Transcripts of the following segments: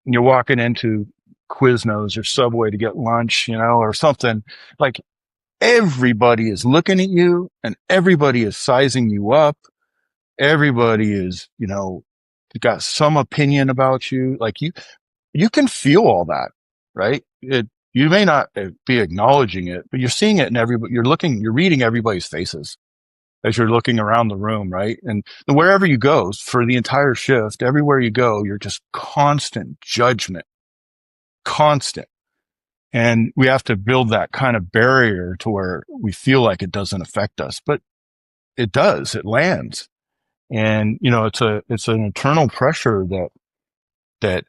you're walking into Quiznos or Subway to get lunch, or something, like everybody is looking at you and everybody is sizing you up. Everybody is, got some opinion about you. Like you can feel all that, right? You may not be acknowledging it, but you're seeing it in you're reading everybody's faces as you're looking around the room, right? And wherever you go for the entire shift, everywhere you go, you're just constant judgment, constant. And we have to build that kind of barrier to where we feel like it doesn't affect us, but it does, it lands. And, it's an internal pressure that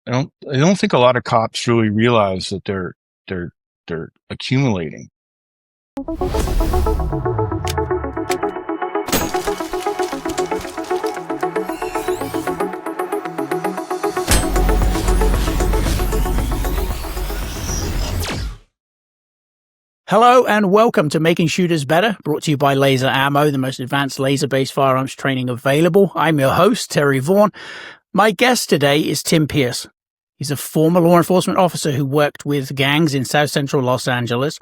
I don't think a lot of cops really realize that they're accumulating. Hello and welcome to Making Shooters Better, brought to you by Laser Ammo, the most advanced laser-based firearms training available. I'm your host, Terry Vaughan. My guest today is Tim Pearce. He's a former law enforcement officer who worked with gangs in South Central Los Angeles,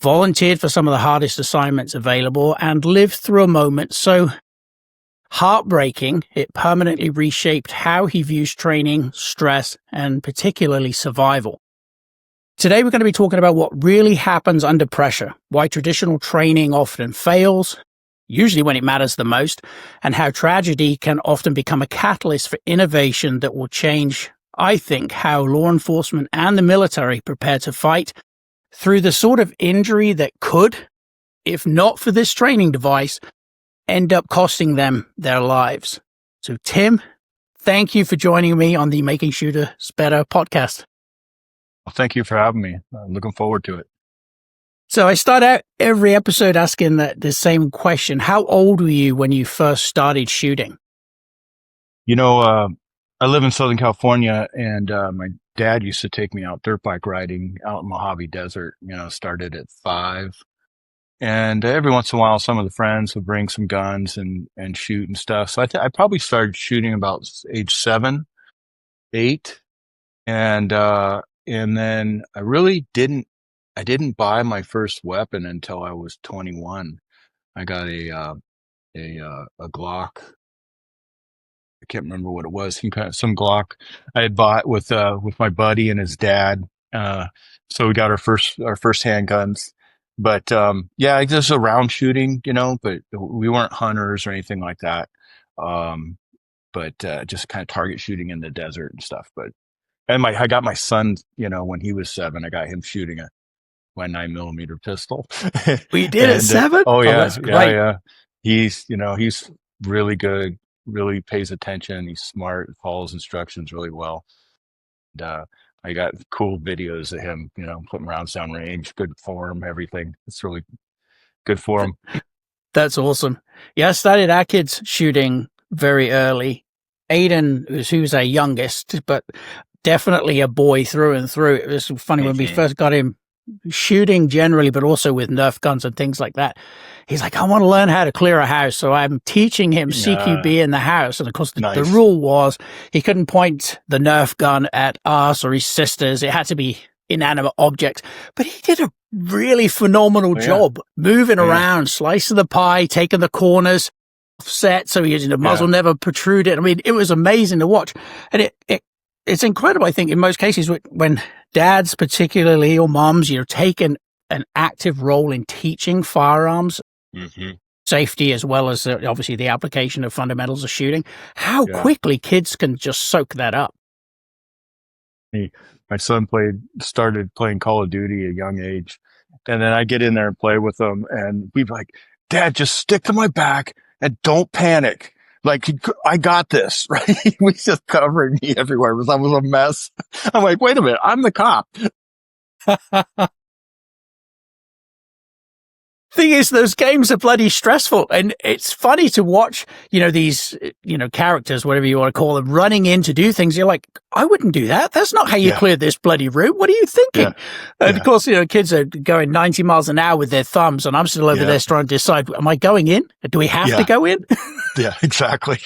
volunteered for some of the hardest assignments available, and lived through a moment so heartbreaking it permanently reshaped how he views training, stress, and particularly survival. Today, we're going to be talking about what really happens under pressure, why traditional training often fails, usually when it matters the most, and how tragedy can often become a catalyst for innovation that will change, I think, how law enforcement and the military prepare to fight through the sort of injury that could, if not for this training device, end up costing them their lives. So, Tim, thank you for joining me on the Making Shooters Better podcast. Well, thank you for having me. I'm looking forward to it. So I start out every episode asking the same question. How old were you when you first started shooting? I live in Southern California, and my dad used to take me out dirt bike riding out in Mojave Desert. Started at 5. And every once in a while, some of the friends would bring some guns and shoot and stuff. So I probably started shooting about age 7, 8. And then I didn't buy my first weapon until I was 21. I got a Glock. I can't remember what it was. Some Glock I had bought with my buddy and his dad. So we got our first handguns. But just around shooting, but we weren't hunters or anything like that. But just kind of target shooting in the desert and stuff. And I got my son, when he was 7, I got him shooting my 9mm pistol. We did at 7? Oh yeah, that's great. yeah. He's really good, really pays attention. He's smart, follows instructions really well. And, I got cool videos of him, putting rounds down range, good form, everything. It's really good for him. That's awesome. Yeah, I started our kids shooting very early. Aiden, who was our youngest, but definitely a boy through and through. It was funny when we first got him shooting generally, but also with Nerf guns and things like that. He's like, I want to learn how to clear a house. So I'm teaching him CQB in the house. And of course, the rule was he couldn't point the Nerf gun at us or his sisters. It had to be inanimate objects. But he did a really phenomenal job moving around, slicing the pie, taking the corners offset so the muzzle never protruded. I mean, it was amazing to watch. And it's incredible, I think, in most cases when dads, particularly, or moms, take an active role in teaching firearms, safety, as well as obviously the application of fundamentals of shooting, how quickly kids can just soak that up. My son started playing Call of Duty at a young age. And then I get in there and play with him, and we'd be like, Dad, just stick to my back and don't panic. Like, I got this, right? He was just covering me everywhere because I was a mess. I'm like, wait a minute, I'm the cop. Thing is, those games are bloody stressful, and it's funny to watch, these, characters, whatever you want to call them, running in to do things. You're like, I wouldn't do that. That's not how you Yeah. clear this bloody route. What are you thinking? Yeah. And of Yeah. course, kids are going 90 miles an hour with their thumbs, and I'm still over there trying to decide, am I going in? Do we have to go in? Yeah, exactly.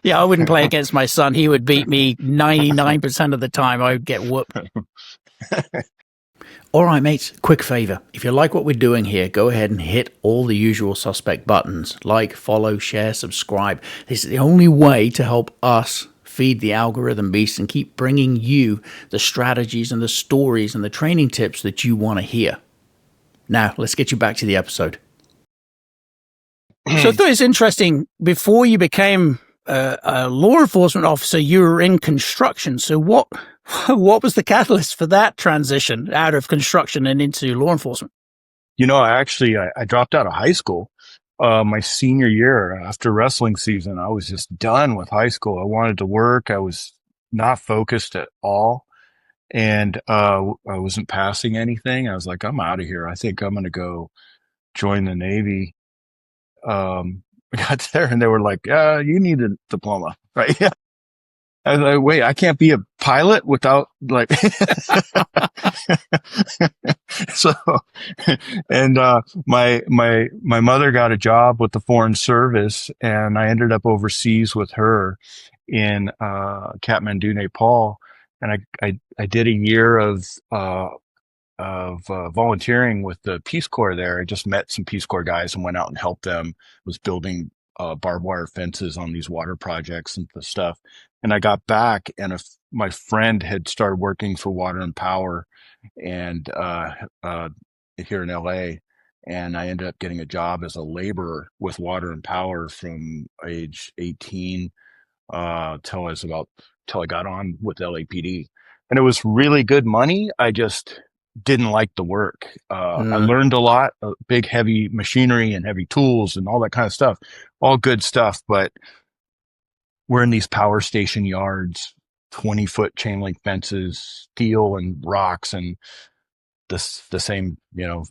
Yeah, I wouldn't play against my son. He would beat me 99% of the time. I would get whooped. All right, mates, quick favor. If you like what we're doing here, go ahead and hit all the usual suspect buttons. Like, follow, share, subscribe. This is the only way to help us feed the algorithm beast and keep bringing you the strategies and the stories and the training tips that you want to hear. Now, let's get you back to the episode. So I thought it's interesting, before you became a law enforcement officer, you were in construction. So what was the catalyst for that transition out of construction and into law enforcement? I dropped out of high school my senior year after wrestling season. I was just done with high school. I wanted to work. I was not focused at all. And I wasn't passing anything. I was like, I'm out of here. I think I'm going to go join the Navy. I got there and they were like, you need a diploma, right? Yeah. I was like, wait, I can't be a pilot without like, so, and, my mother got a job with the Foreign Service, and I ended up overseas with her in, Kathmandu, Nepal. And I did a year of volunteering with the Peace Corps there. I just met some Peace Corps guys and went out and helped them. Was building barbed wire fences on these water projects and the stuff. And I got back, and my friend had started working for Water and Power, and here in LA, and I ended up getting a job as a laborer with Water and Power from age 18 till I got on with LAPD, and it was really good money. I just didn't like the work. I learned a lot, big, heavy machinery and heavy tools and all that kind of stuff, all good stuff. But we're in these power station yards, 20-foot chain link fences, steel and rocks, and the same,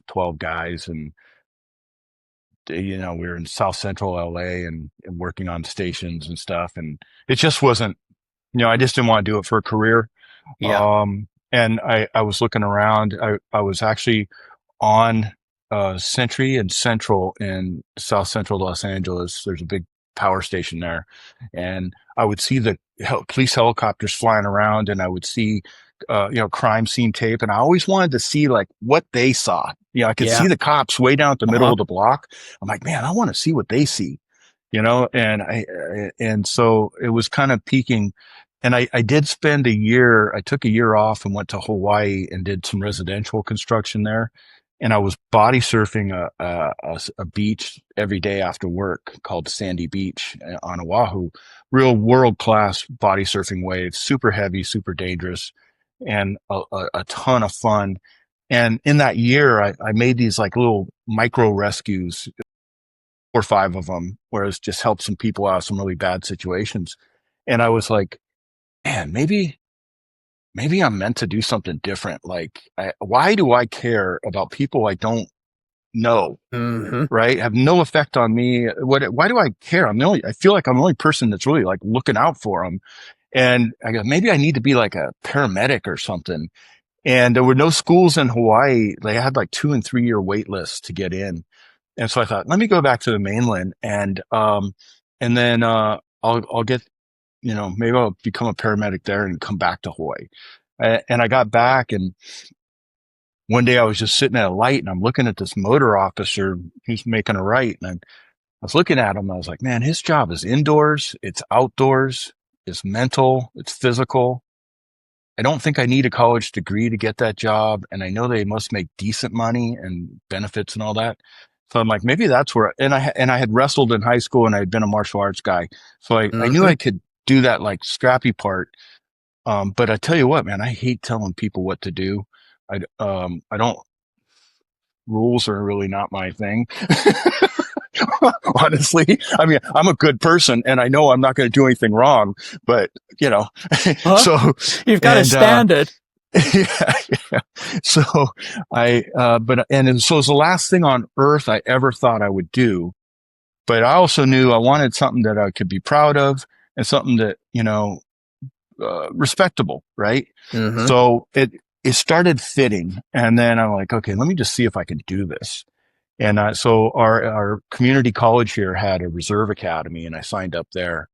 12 guys. And, we were in South Central LA and working on stations and stuff. And it just wasn't, I just didn't want to do it for a career. Yeah. And I was looking around. I was actually on Sentry and Central in South Central Los Angeles. There's a big power station there, and I would see the police helicopters flying around, and I would see crime scene tape, and I always wanted to see like what they saw. I could see the cops way down at the middle of the block. I'm like, man, I want to see what they see, and so it was kind of peaking. And I did spend a year. I took a year off and went to Hawaii and did some residential construction there. And I was body surfing a beach every day after work called Sandy Beach on Oahu. Real world-class body surfing waves, super heavy, super dangerous, and a ton of fun. And in that year, I made these like little micro rescues, 4 or 5 of them, where it's just helped some people out of some really bad situations. And I was like, man, maybe I'm meant to do something different. Like, why do I care about people I don't know? Right? Have no effect on me. Why do I care? I feel like I'm the only person that's really like looking out for them. And I go, maybe I need to be like a paramedic or something. And there were no schools in Hawaii. They had like 2 and 3 year wait lists to get in. And so I thought, let me go back to the mainland and then, I'll get, maybe I'll become a paramedic there and come back to Hawaii. And I got back, and one day I was just sitting at a light, and I'm looking at this motor officer. He's making a right, and I was looking at him. I was like, man, his job is indoors. It's outdoors. It's mental. It's physical. I don't think I need a college degree to get that job. And I know they must make decent money and benefits and all that. So I'm like, maybe that's where, and I had wrestled in high school, and I had been a martial arts guy. So I knew I could do that like scrappy part. But I tell you what, man, I hate telling people what to do. I don't, rules are really not my thing. Honestly, I mean, I'm a good person, and I know I'm not going to do anything wrong, but so you've got a standard. yeah, yeah. So so it was the last thing on earth I ever thought I would do. But I also knew I wanted something that I could be proud of and something that, respectable, right? Mm-hmm. So it started fitting. And then I'm like, okay, let me just see if I can do this. And so our community college here had a reserve academy, and I signed up there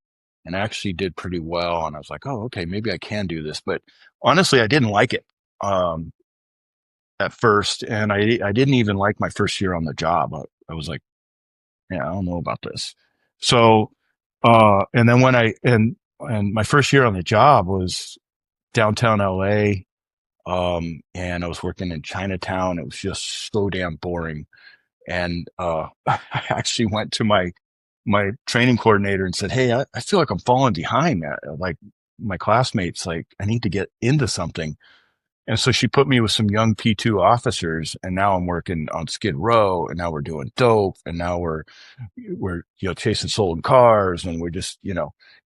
and actually did pretty well. And I was like, oh, okay, maybe I can do this. But honestly, I didn't like it um, at first, and I didn't even like my first year on the job. I was like, yeah, I don't know about this. So, and then and my first year on the job was downtown LA, and I was working in Chinatown. It was just so damn boring. And I actually went to my training coordinator and said, "Hey, I feel like I'm falling behind. Like my classmates, like I need to get into something." And so she put me with some young P2 officers, and now I'm working on Skid Row, and now we're doing dope, and now we're chasing stolen cars, and we're just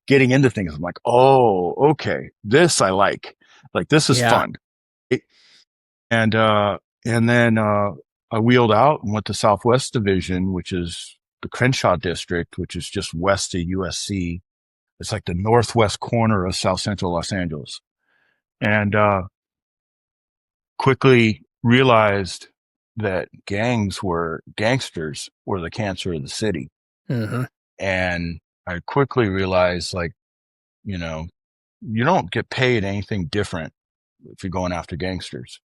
getting into things. I'm like, oh, okay, this I like this is Yeah. fun. And then I wheeled out and went to Southwest Division, which is the Crenshaw district, which is just west of USC. It's like the northwest corner of South Central Los Angeles, and quickly realized that gangsters were the cancer of the city. Mm-hmm. And I quickly realized, like, you don't get paid anything different if you're going after gangsters.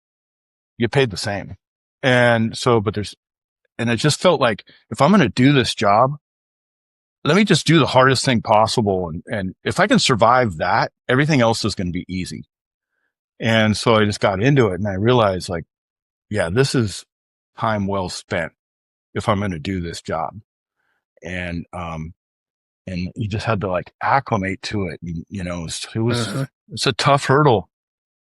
You get paid the same. And so, and it just felt like if I'm going to do this job, let me just do the hardest thing possible. And if I can survive that, everything else is going to be easy. And so I just got into it, and I realized, like, yeah, this is time well spent if I'm going to do this job. And, and you just had to like acclimate to it. Mm-hmm. It's a tough hurdle,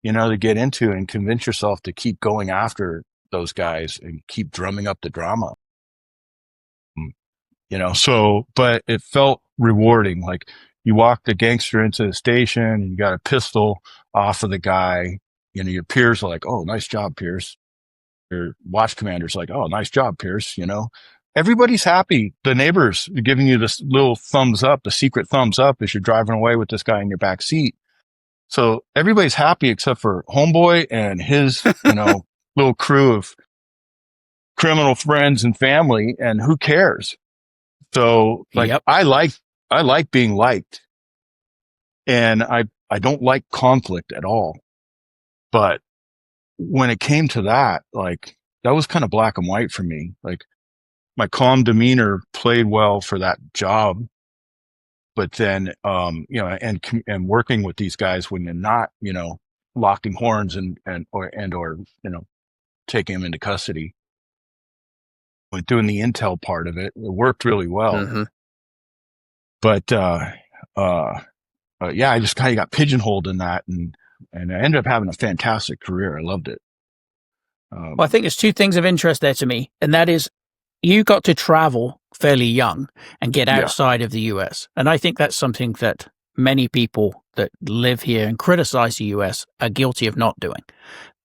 to get into and convince yourself to keep going after those guys and keep drumming up the drama. But it felt rewarding. Like you walk the gangster into the station and you got a pistol off of the guy. Your peers are like, "Oh, nice job, Pearce." Your watch commander's like, "Oh, nice job, Pearce." Everybody's happy. The neighbors are giving you this little thumbs up, the secret thumbs up as you're driving away with this guy in your back seat. So everybody's happy except for homeboy and his, little crew of criminal friends and family. And who cares? So like, Yep. I like being liked, and I don't like conflict at all. But when it came to that, like that was kind of black and white for me. Like my calm demeanor played well for that job. But then, and working with these guys when they're not, locking horns or taking them into custody, with doing the intel part of it, it worked really well. Mm-hmm. But, yeah, I just kind of got pigeonholed in that, and I ended up having a fantastic career. I loved it. Well, I think there's two things of interest there to me, and that is you got to travel fairly young and get Yeah, outside of the US. And I think that's something that many people that live here and criticize the US are guilty of not doing.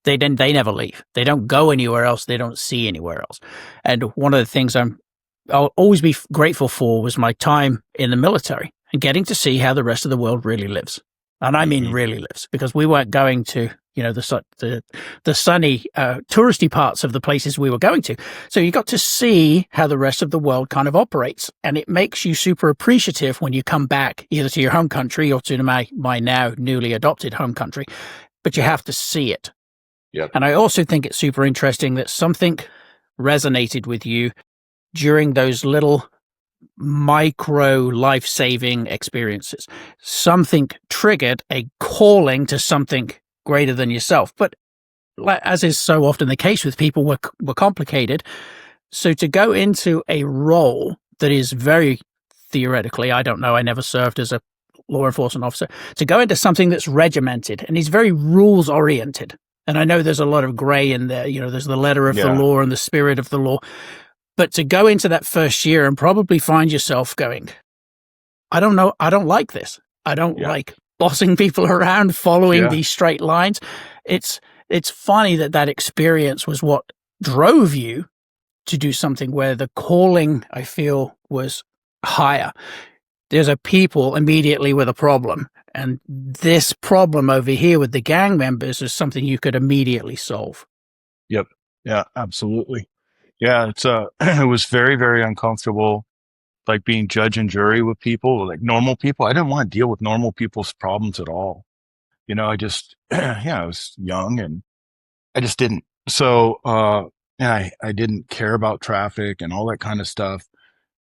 They never leave. They don't go anywhere else. They don't see anywhere else. And one of the things I'll always be grateful for was my time in the military and getting to see how the rest of the world really lives. And I mean really lives, because we weren't going to, the sunny, touristy parts of the places we were going to. So you got to see how the rest of the world kind of operates. And it makes you super appreciative when you come back either to your home country or to my now newly adopted home country, but you have to see it. Yep. And I also think it's super interesting that something resonated with you during those little micro life-saving experiences. Something triggered a calling to something greater than yourself. But as is so often the case with people, we're complicated. So to go into a role that is very theoretically, I don't know, I never served as a law enforcement officer, to go into something that's regimented and is very rules-oriented. And I know there's a lot of gray in there. There's the letter of the law and the spirit of the law. But to go into that first year and probably find yourself going, I don't know, I don't like this. I don't like bossing people around, following Yeah. these straight lines. It's it's funny that that experience was what drove you to do something where the calling, I feel, was higher. There's a people immediately with a problem, and this problem over here with the gang members is something you could immediately solve. Yep. Yeah, absolutely. Yeah, it's it was very, very uncomfortable, like being judge and jury with people, like normal people. I didn't want to deal with normal people's problems at all. I just yeah, I was young and I just didn't. So and I didn't care about traffic and all that kind of stuff.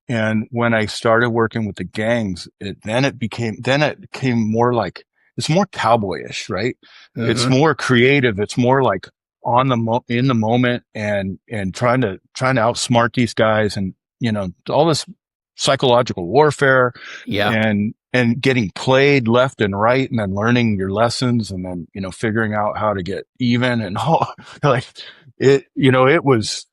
And when I started working with the gangs, then it became more like, it's more cowboyish, right? It's Mm-hmm. more creative. It's more like in the moment and trying to outsmart these guys and, all this psychological warfare Yeah. and getting played left and right and then learning your lessons and then, figuring out how to get even and all like it was,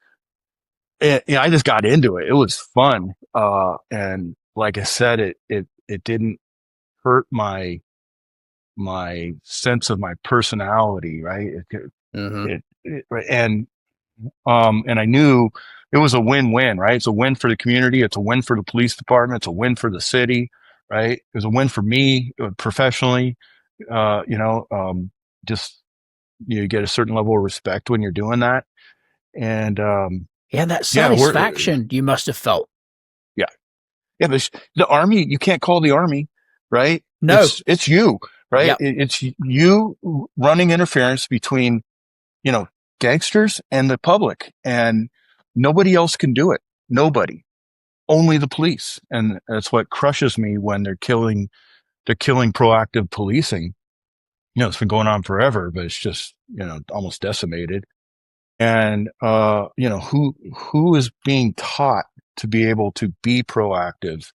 I just got into it. It was fun. And like I said, it didn't hurt my sense of my personality, right? Mm-hmm. And I knew it was a win-win, right? It's a win for the community. It's a win for the police department. It's a win for the city, right? It was a win for me professionally. Uh, you know, um, just, you get a certain level of respect when you're doing that. And, Yeah, that yeah, satisfaction you must have felt. yeah. Yeah, but the army, you can't call the army, right? No. It's you, right? Yep. It's you running interference between, you know, gangsters and the public, and nobody else can do it. Nobody, only the police, and that's what crushes me when they're killing proactive policing. It's been going on forever, but it's just almost decimated. And who is being taught to be able to be proactive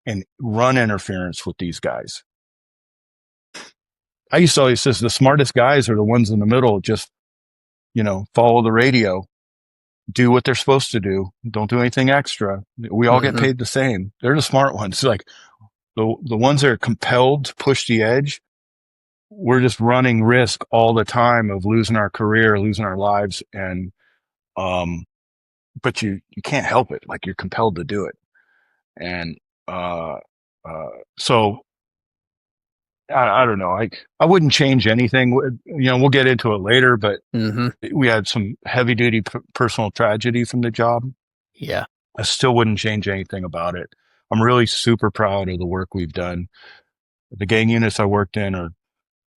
and run interference with these guys? I used to always say the smartest guys are the ones in the middle. Just, follow the radio, do what they're supposed to do. Don't do anything extra. We all get Mm-hmm. paid the same. They're the smart ones. Like the ones that are compelled to push the edge. We're just running risk all the time of losing our career, losing our lives. And, but you can't help it. Like, you're compelled to do it. And, uh, so I don't know. I wouldn't change anything. We'll get into it later, but Mm-hmm. we had some heavy duty personal tragedy from the job. Yeah. I still wouldn't change anything about it. I'm really super proud of the work we've done. The gang units I worked in are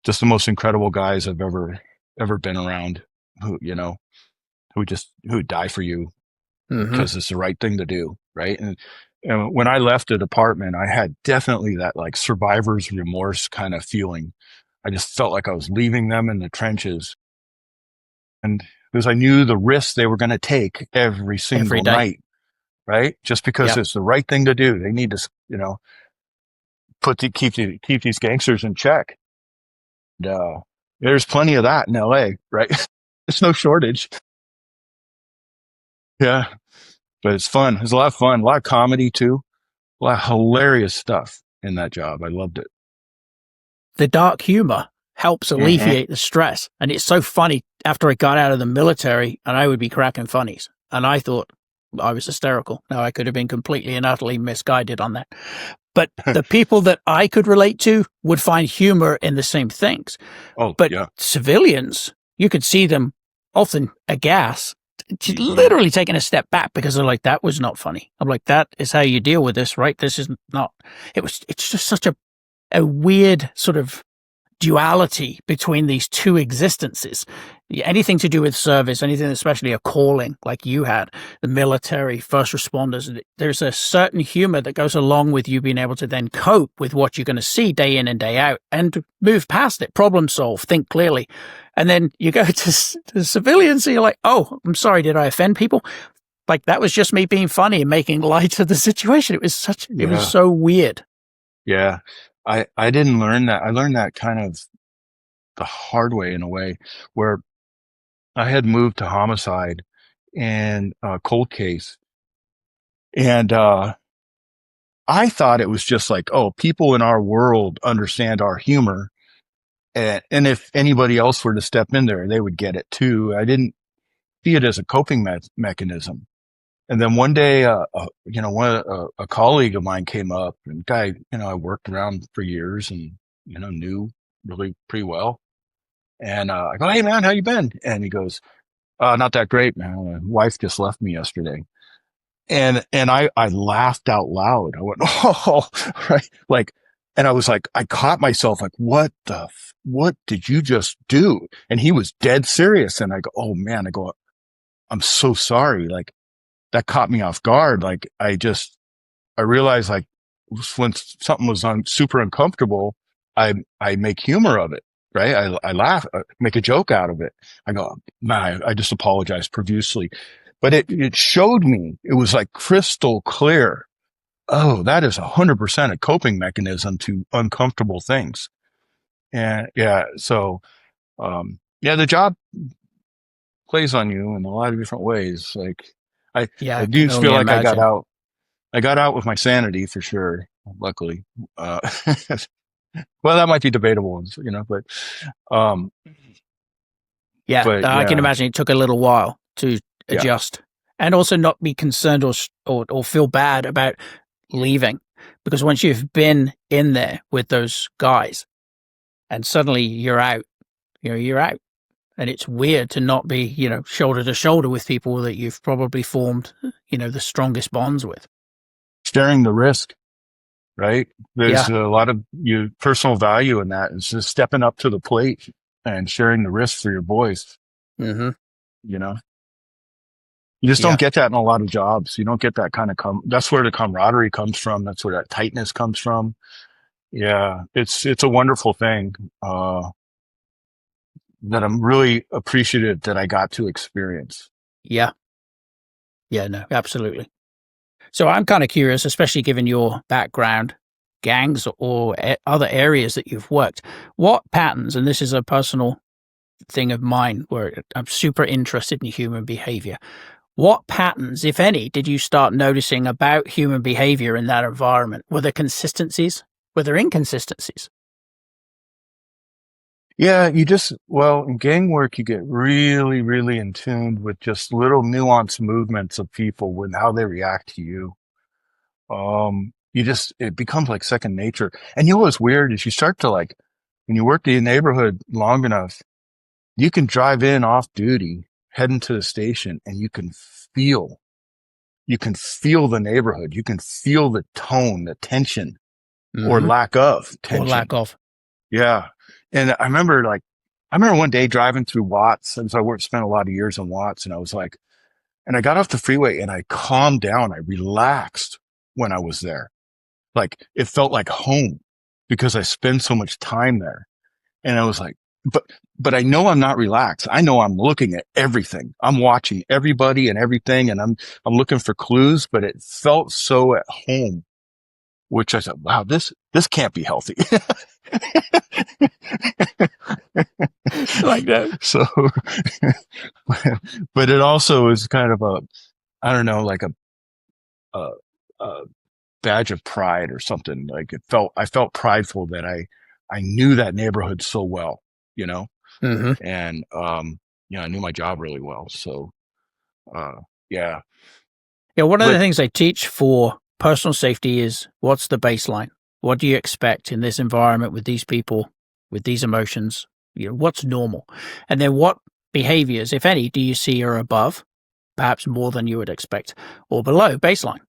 just the most incredible guys I've ever been around. Who die for you Mm-hmm. because it's the right thing to do, right? And when I left the department, I had definitely that like survivor's remorse kind of feeling. I just felt like I was leaving them in the trenches, and because I knew the risks they were going to take every Every single day. night, right? Just because Yep. it's the right thing to do. They need to, keep these gangsters in check. And, there's plenty of that in LA, right? There's no shortage. Yeah, but it's fun. It's a lot of fun, a lot of comedy too, a lot of hilarious stuff in that job. I loved it. The dark humor helps Mm-hmm. alleviate the stress. And it's so funny after I got out of the military and I would be cracking funnies. And I thought I was hysterical. Now I could have been completely and utterly misguided on that. But the people that I could relate to would find humor in the same things. Oh But yeah. civilians, you could see them often aghast, Mm-hmm. literally taking a step back because they're like, that was not funny. I'm like, that is how you deal with this, right? This is not, it's just such a weird sort of duality between these two existences. Anything to do with service, anything, especially a calling like you had, the military, first responders, there's a certain humor that goes along with you being able to then cope with what you're going to see day in and day out and move past it, problem solve, think clearly. And then you go to civilians and you're like, oh, I'm sorry, did I offend people? Like that was just me being funny and making light of the situation. It was Yeah. so weird. Yeah. I didn't learn that. I learned that kind of the hard way in a way, where I had moved to homicide and cold case, and I thought it was just like, oh, people in our world understand our humor. And if anybody else were to step in there, they would get it too. I didn't see it as a coping mechanism. And then one day, a colleague of mine came up, and guy, I worked around for years and, knew really pretty well. And, I go, hey man, how you been? And he goes, not that great, man. My wife just left me yesterday. And I laughed out loud. I went, oh, right. Like, and I was like, I caught myself like, what did you just do? And he was dead serious. And I go, oh man, I'm so sorry. Like that caught me off guard. Like I realized like when something was super uncomfortable, I make humor of it. Right. I laugh, make a joke out of it. I go, man, I just apologize profusely. But it showed me, it was like crystal clear. Oh, that is 100% a coping mechanism to uncomfortable things. And yeah, so, the job plays on you in a lot of different ways. Like Yeah, I I do can feel only like imagine. I got out with my sanity for sure. Luckily. Well, that might be debatable, um, Yeah, but I can yeah, imagine it took a little while to yeah. adjust and also not be concerned or feel bad about leaving, because once you've been in there with those guys and suddenly you're out, you're out. And it's weird to not be, shoulder to shoulder with people that you've probably formed, the strongest bonds with. Sharing the risk, right? There's Yeah. a lot of personal value in that. It's just stepping up to the plate and sharing the risk for your boys, Hmm. you know? You just don't Yeah. get that in a lot of jobs. You don't get that kind of that's where the camaraderie comes from. That's where that tightness comes from. Yeah. It's a wonderful thing, that I'm really appreciative that I got to experience. Yeah. Yeah. No, absolutely. So I'm kind of curious, especially given your background, gangs or other areas that you've worked, what patterns, and this is a personal thing of mine where I'm super interested in human behavior. What patterns, if any, did you start noticing about human behavior in that environment? Were there consistencies? Were there inconsistencies? Yeah. In gang work, you get really, really in tune with just little nuanced movements of people and how they react to you. It becomes like second nature. And what's weird is you start to like, when you work in the neighborhood long enough, you can drive in off duty, head into the station, and feel, you can feel the neighborhood. You can feel the tone, the tension or Hmm. lack of Or lack tension. of? Yeah. And I remember one day driving through Watts, and so spent a lot of years in Watts, and I was like, and I got off the freeway and I calmed down. I relaxed when I was there. Like it felt like home because I spend so much time there. And I was like, but, but I know I'm not relaxed. I know I'm looking at everything. I'm watching everybody and everything. And I'm looking for clues, but it felt so at home, which I said, wow, this can't be healthy. Like that. So, but it also is kind of I don't know, like a, a badge of pride or something. Like I felt prideful that I knew that neighborhood so well, you know, Hmm. and, I knew my job really well. So, uh, yeah, Yeah, one of the but things they teach for personal safety is what's the baseline? What do you expect in this environment with these people, with these emotions? What's normal? And then what behaviors, if any, do you see are above, perhaps more than you would expect, or below baseline?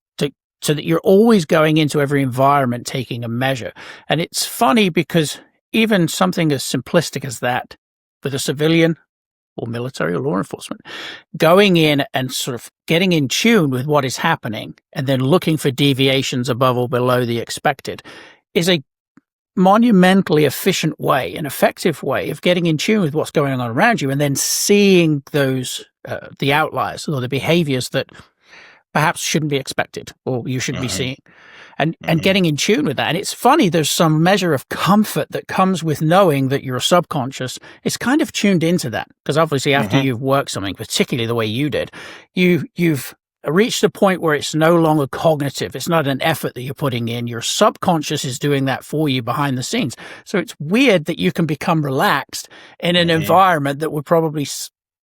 So that you're always going into every environment taking a measure. And it's funny because even something as simplistic as that with a civilian or military or law enforcement, going in and sort of getting in tune with what is happening and then looking for deviations above or below the expected is a monumentally efficient way, an effective way of getting in tune with what's going on around you and then seeing those, the outliers or the behaviors that perhaps shouldn't be expected or you shouldn't be uh seeing and uh getting in tune with that. And it's funny, there's some measure of comfort that comes with knowing that your subconscious is kind of tuned into that. Because obviously after uh you've worked something, particularly the way you did, you've reached a point where it's no longer cognitive. It's not an effort that you're putting in. Your subconscious is doing that for you behind the scenes. So it's weird that you can become relaxed in an environment that would probably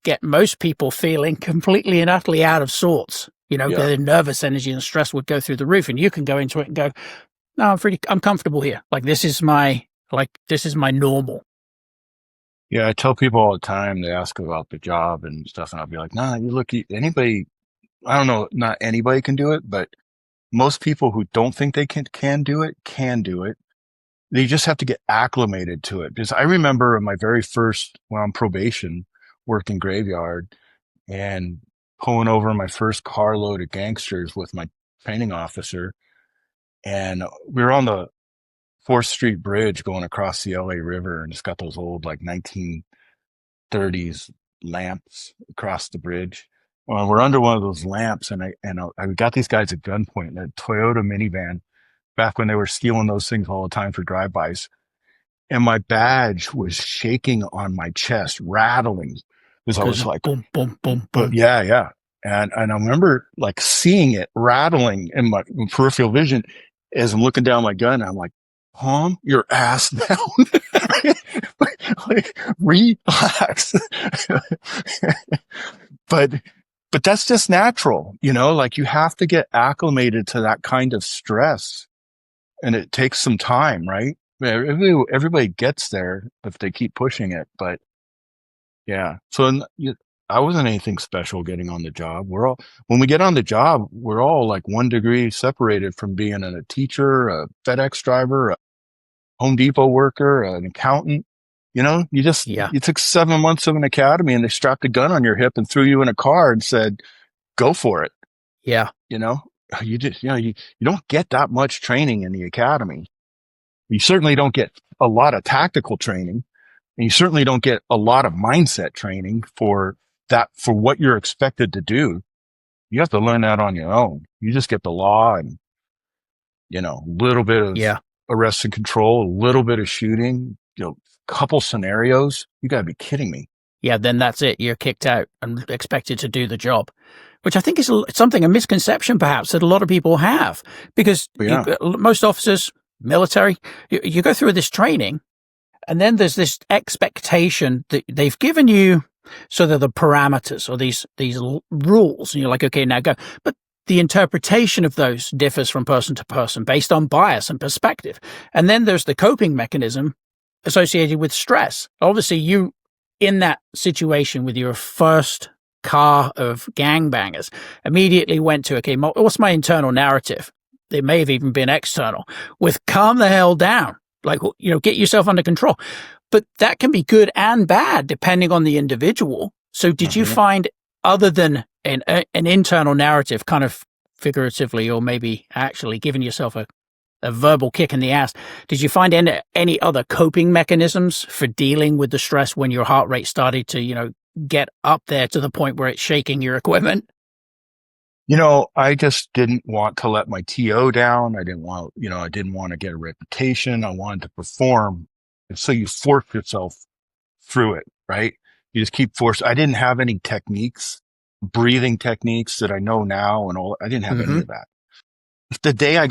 get most people feeling completely and utterly out of sorts. You know, Yeah. their nervous energy and stress would go through the roof, and you can go into it and go, no, I'm comfortable here. Like this is my normal. Yeah. I tell people all the time, they ask about the job and stuff, and I'll be like, nah, you look, anybody, I don't know, not anybody can do it, but most people who don't think they can do it, can do it. They just have to get acclimated to it. Because I remember my very first, when on probation, working graveyard and pulling over my first carload of gangsters with my training officer. And we were on the 4th Street Bridge going across the LA River, and it's got those old like 1930s lamps across the bridge. Well, we're under one of those lamps, and I got these guys at gunpoint in a Toyota minivan back when they were stealing those things all the time for drive-bys. And my badge was shaking on my chest, rattling, because I was like, boom, boom, boom, but boom. yeah. And I remember like seeing it rattling in my peripheral vision as I'm looking down my gun. And I'm like, calm your ass down. like, relax. but that's just natural, you know, like you have to get acclimated to that kind of stress, and it takes some time, right? Everybody gets there if they keep pushing it, but yeah. So I wasn't anything special getting on the job. When we get on the job, we're all like 1 degree separated from being a teacher, a FedEx driver, a Home Depot worker, an accountant. You know, you took 7 months of an academy and they strapped a gun on your hip and threw you in a car and said, go for it. Yeah. You know, you don't get that much training in the academy. You certainly don't get a lot of tactical training, and you certainly don't get a lot of mindset training for what you're expected to do. You have to learn that on your own. You just get the law and, you know, a little bit of arrest and control, a little bit of shooting, you know, couple scenarios. You gotta be kidding me. Yeah. Then that's it. You're kicked out and expected to do the job, which I think is a misconception perhaps that a lot of people have, because most officers, military, you go through this training, and then there's this expectation that they've given you sort of the parameters or these rules, and you're like, okay, now go. But the interpretation of those differs from person to person based on bias and perspective. And then there's the coping mechanism associated with stress. Obviously, you, in that situation with your first car of gangbangers, immediately went to, okay, what's my internal narrative? It may have even been external, with calm the hell down, like, you know, get yourself under control. But that can be good and bad depending on the individual. So did you find, other than an internal narrative, kind of figuratively or maybe actually giving yourself a verbal kick in the ass, did you find any other coping mechanisms for dealing with the stress when your heart rate started to, you know, get up there to the point where it's shaking your equipment? You know, I just didn't want to let my TO down. I didn't want to get a reputation. I wanted to perform. And so you force yourself through it, right? You just keep I didn't have any techniques, breathing techniques that I know now and all. I didn't have any of that. The day I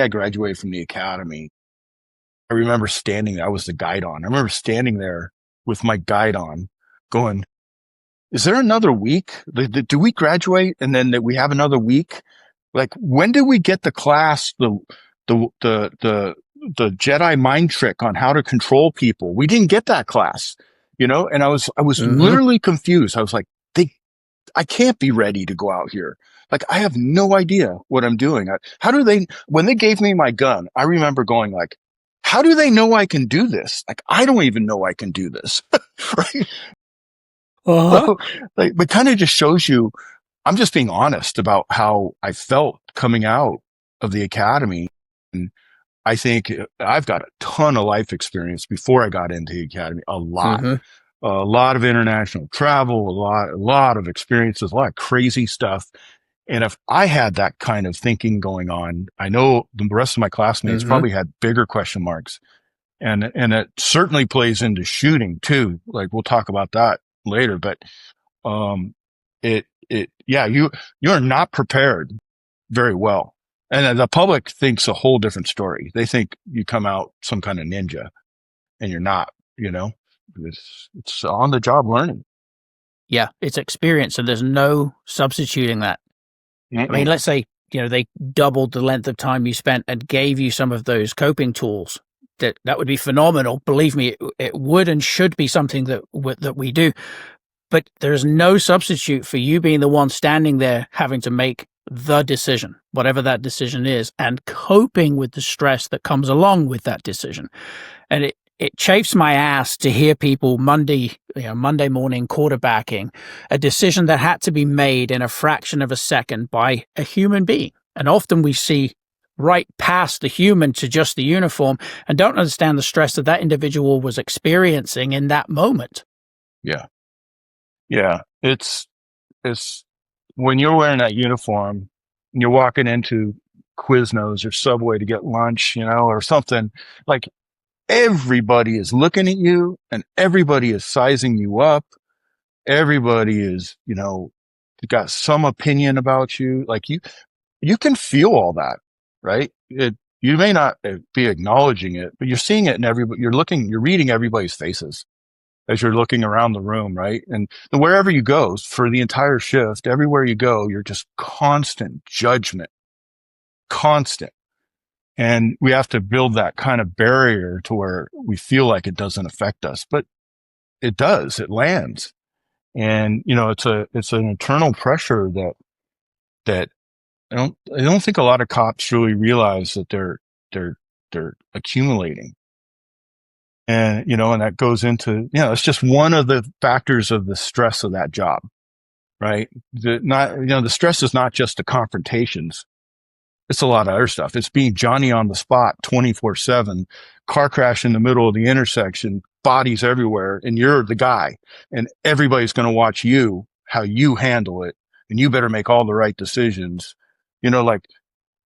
graduated from the academy, I remember standing there. I was the guide on. I remember standing there with my guide on going, is there another week? Do we graduate and then we have another week? Like, when do we get the class, the Jedi mind trick on how to control people? We didn't get that class, you know? And I was literally confused. I was like, I can't be ready to go out here. Like, I have no idea what I'm doing. When they gave me my gun, I remember going like, how do they know I can do this? Like, I don't even know I can do this. Right. So, like, but kind of just shows you, I'm just being honest about how I felt coming out of the academy. And I think I've got a ton of life experience before I got into the academy, a lot of international travel, a lot of experiences, a lot of crazy stuff. And if I had that kind of thinking going on, I know the rest of my classmates probably had bigger question marks. And it certainly plays into shooting too. Like, we'll talk about that later, but it you're not prepared very well. And the public thinks a whole different story. They think you come out some kind of ninja, and you're not, you know, it's on the job learning. Yeah, it's experience, and there's no substituting that. I mean, Mm-mm. let's say, they doubled the length of time you spent and gave you some of those coping tools. That would be phenomenal. Believe me, it would and should be something that we do. But there's no substitute for you being the one standing there having to make the decision, whatever that decision is, and coping with the stress that comes along with that decision. And it chafes my ass to hear people Monday morning quarterbacking a decision that had to be made in a fraction of a second by a human being. And often we see right past the human to just the uniform and don't understand the stress that individual was experiencing in that moment. Yeah. Yeah. It's when you're wearing that uniform and you're walking into Quiznos or Subway to get lunch, or something, like everybody is looking at you and everybody is sizing you up. Everybody is, got some opinion about you. Like you can feel all that, right? You may not be acknowledging it, but you're seeing it in you're reading everybody's faces as you're looking around the room, right? And wherever you go for the entire shift, everywhere you go, you're just constant judgment, constant. And we have to build that kind of barrier to where we feel like it doesn't affect us, but it does, it lands. And, it's an internal pressure that I don't think a lot of cops really realize that they're accumulating. And, and that goes into, it's just one of the factors of the stress of that job, right? The stress is not just the confrontations. It's a lot of other stuff. It's being Johnny on the spot 24/7, car crash in the middle of the intersection, bodies everywhere, and you're the guy, and everybody's going to watch you, how you handle it, and you better make all the right decisions. Like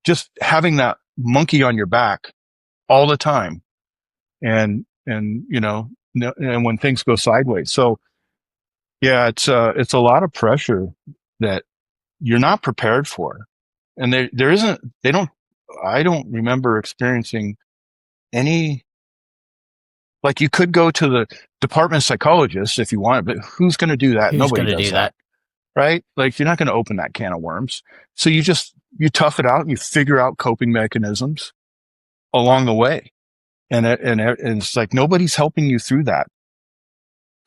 just having that monkey on your back all the time. And when things go sideways. So yeah, it's a lot of pressure that you're not prepared for. And I don't remember experiencing any, like you could go to the department psychologist if you want, but who's going to do that? Who's Nobody going to does do that, right? Like you're not going to open that can of worms. So you tough it out and you figure out coping mechanisms along the way. And it's like nobody's helping you through that.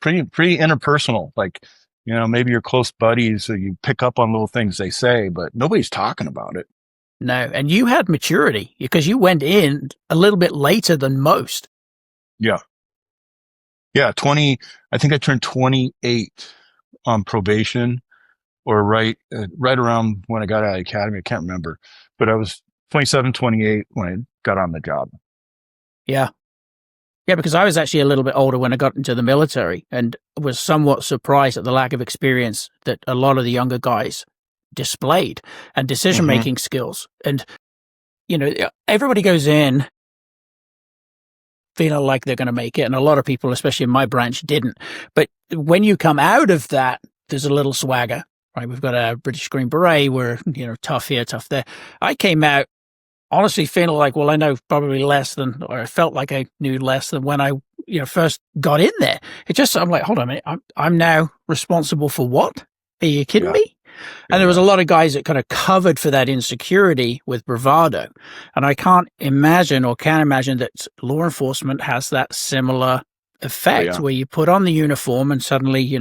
Pretty interpersonal. Like, maybe your close buddies, so you pick up on little things they say, but nobody's talking about it. No, and you had maturity because you went in a little bit later than most. Yeah. Yeah, 20, I think I turned 28 on probation or right around when I got out of the academy. I can't remember, but I was 27, 28 when I got on the job. Yeah. Yeah, because I was actually a little bit older when I got into the military and was somewhat surprised at the lack of experience that a lot of the younger guys displayed and decision-making skills. And, everybody goes in feeling like they're going to make it. And a lot of people, especially in my branch, didn't. But when you come out of that, there's a little swagger, right? We've got a British Green Beret. We're, tough here, tough there. I came out honestly feeling like, well, I know probably less than, or I felt like I knew less than when I, first got in there. I'm like, hold on a minute. I'm now responsible for what? Are you kidding me? And there was a lot of guys that kind of covered for that insecurity with bravado. And I can't imagine that law enforcement has that similar effect where you put on the uniform and suddenly,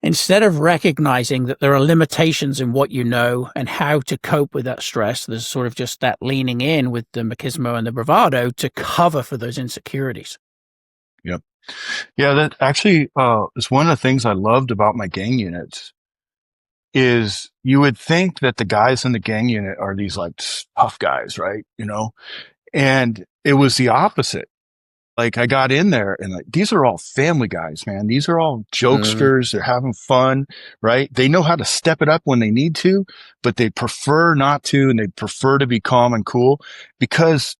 instead of recognizing that there are limitations in what you know and how to cope with that stress, there's sort of just that leaning in with the machismo and the bravado to cover for those insecurities. Yep. Yeah, that actually is one of the things I loved about my gang units. Is you would think that the guys in the gang unit are these like tough guys, right? And it was the opposite. Like I got in there and like, these are all family guys, man. These are all jokesters. They're having fun, right? They know how to step it up when they need to, but they prefer not to. And they prefer to be calm and cool because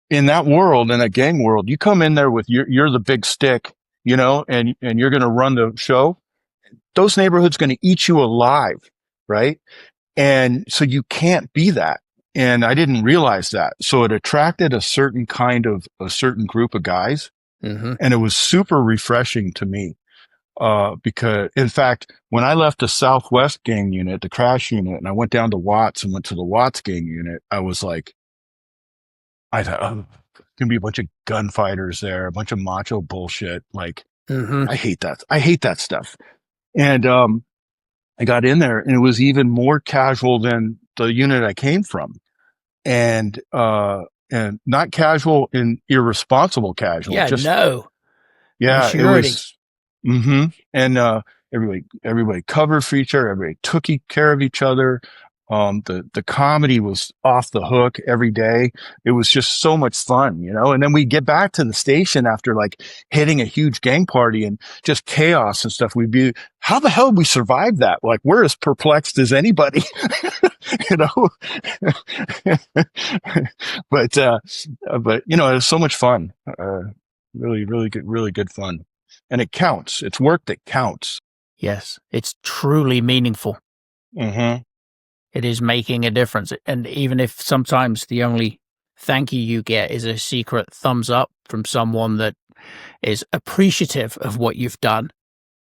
in that world, in that gang world, you come in there with you're the big stick, and you're going to run the show. those neighborhoods going to eat you alive, right? And so you can't be that. And I didn't realize that. So it attracted a certain group of guys. Mm-hmm. And it was super refreshing to me. Because in fact, when I left the Southwest gang unit, the crash unit, and I went down to Watts and went to the Watts gang unit, I was like, I thought, oh, gonna be a bunch of gunfighters there, a bunch of macho bullshit. Like, Mm-hmm. I hate that. I hate that stuff. And, I got in there and it was even more casual than the unit I came from. And not casual in irresponsible casual. Yeah, Just, no yeah, it surety. was, mm-hmm. And, everybody covered for each other. Everybody took care of each other. The comedy was off the hook every day. It was just so much fun, you know? And then we get back to the station after like hitting a huge gang party and just chaos and stuff. We'd be, how the hell did we survive that? Like, we're as perplexed as anybody, you know? but, you know, it was so much fun. Really, really good fun. And it counts. It's work that counts. Yes, it's truly meaningful. Mm-hmm. It is making a difference. And even if sometimes the only thank you get is a secret thumbs up from someone that is appreciative of what you've done,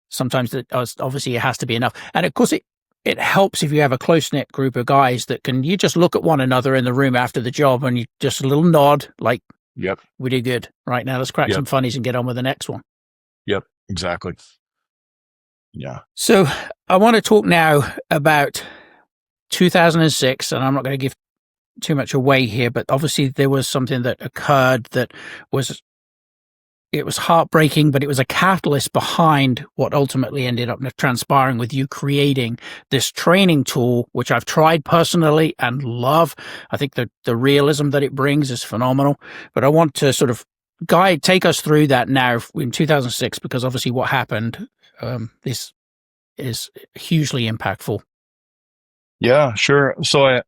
sometimes obviously it has to be enough. And of course, it helps if you have a close-knit group of guys that you just look at one another in the room after the job and you just a little nod like, yep, we did good. Right now, let's crack some funnies and get on with the next one. Yep, exactly. Yeah. So I want to talk now about 2006, and I'm not going to give too much away here, but obviously there was something that occurred that was heartbreaking, but it was a catalyst behind what ultimately ended up transpiring with you creating this training tool, which I've tried personally and love. I think the realism that it brings is phenomenal, but I want to sort of take us through that now in 2006, because obviously what happened, this is hugely impactful. Yeah, sure. So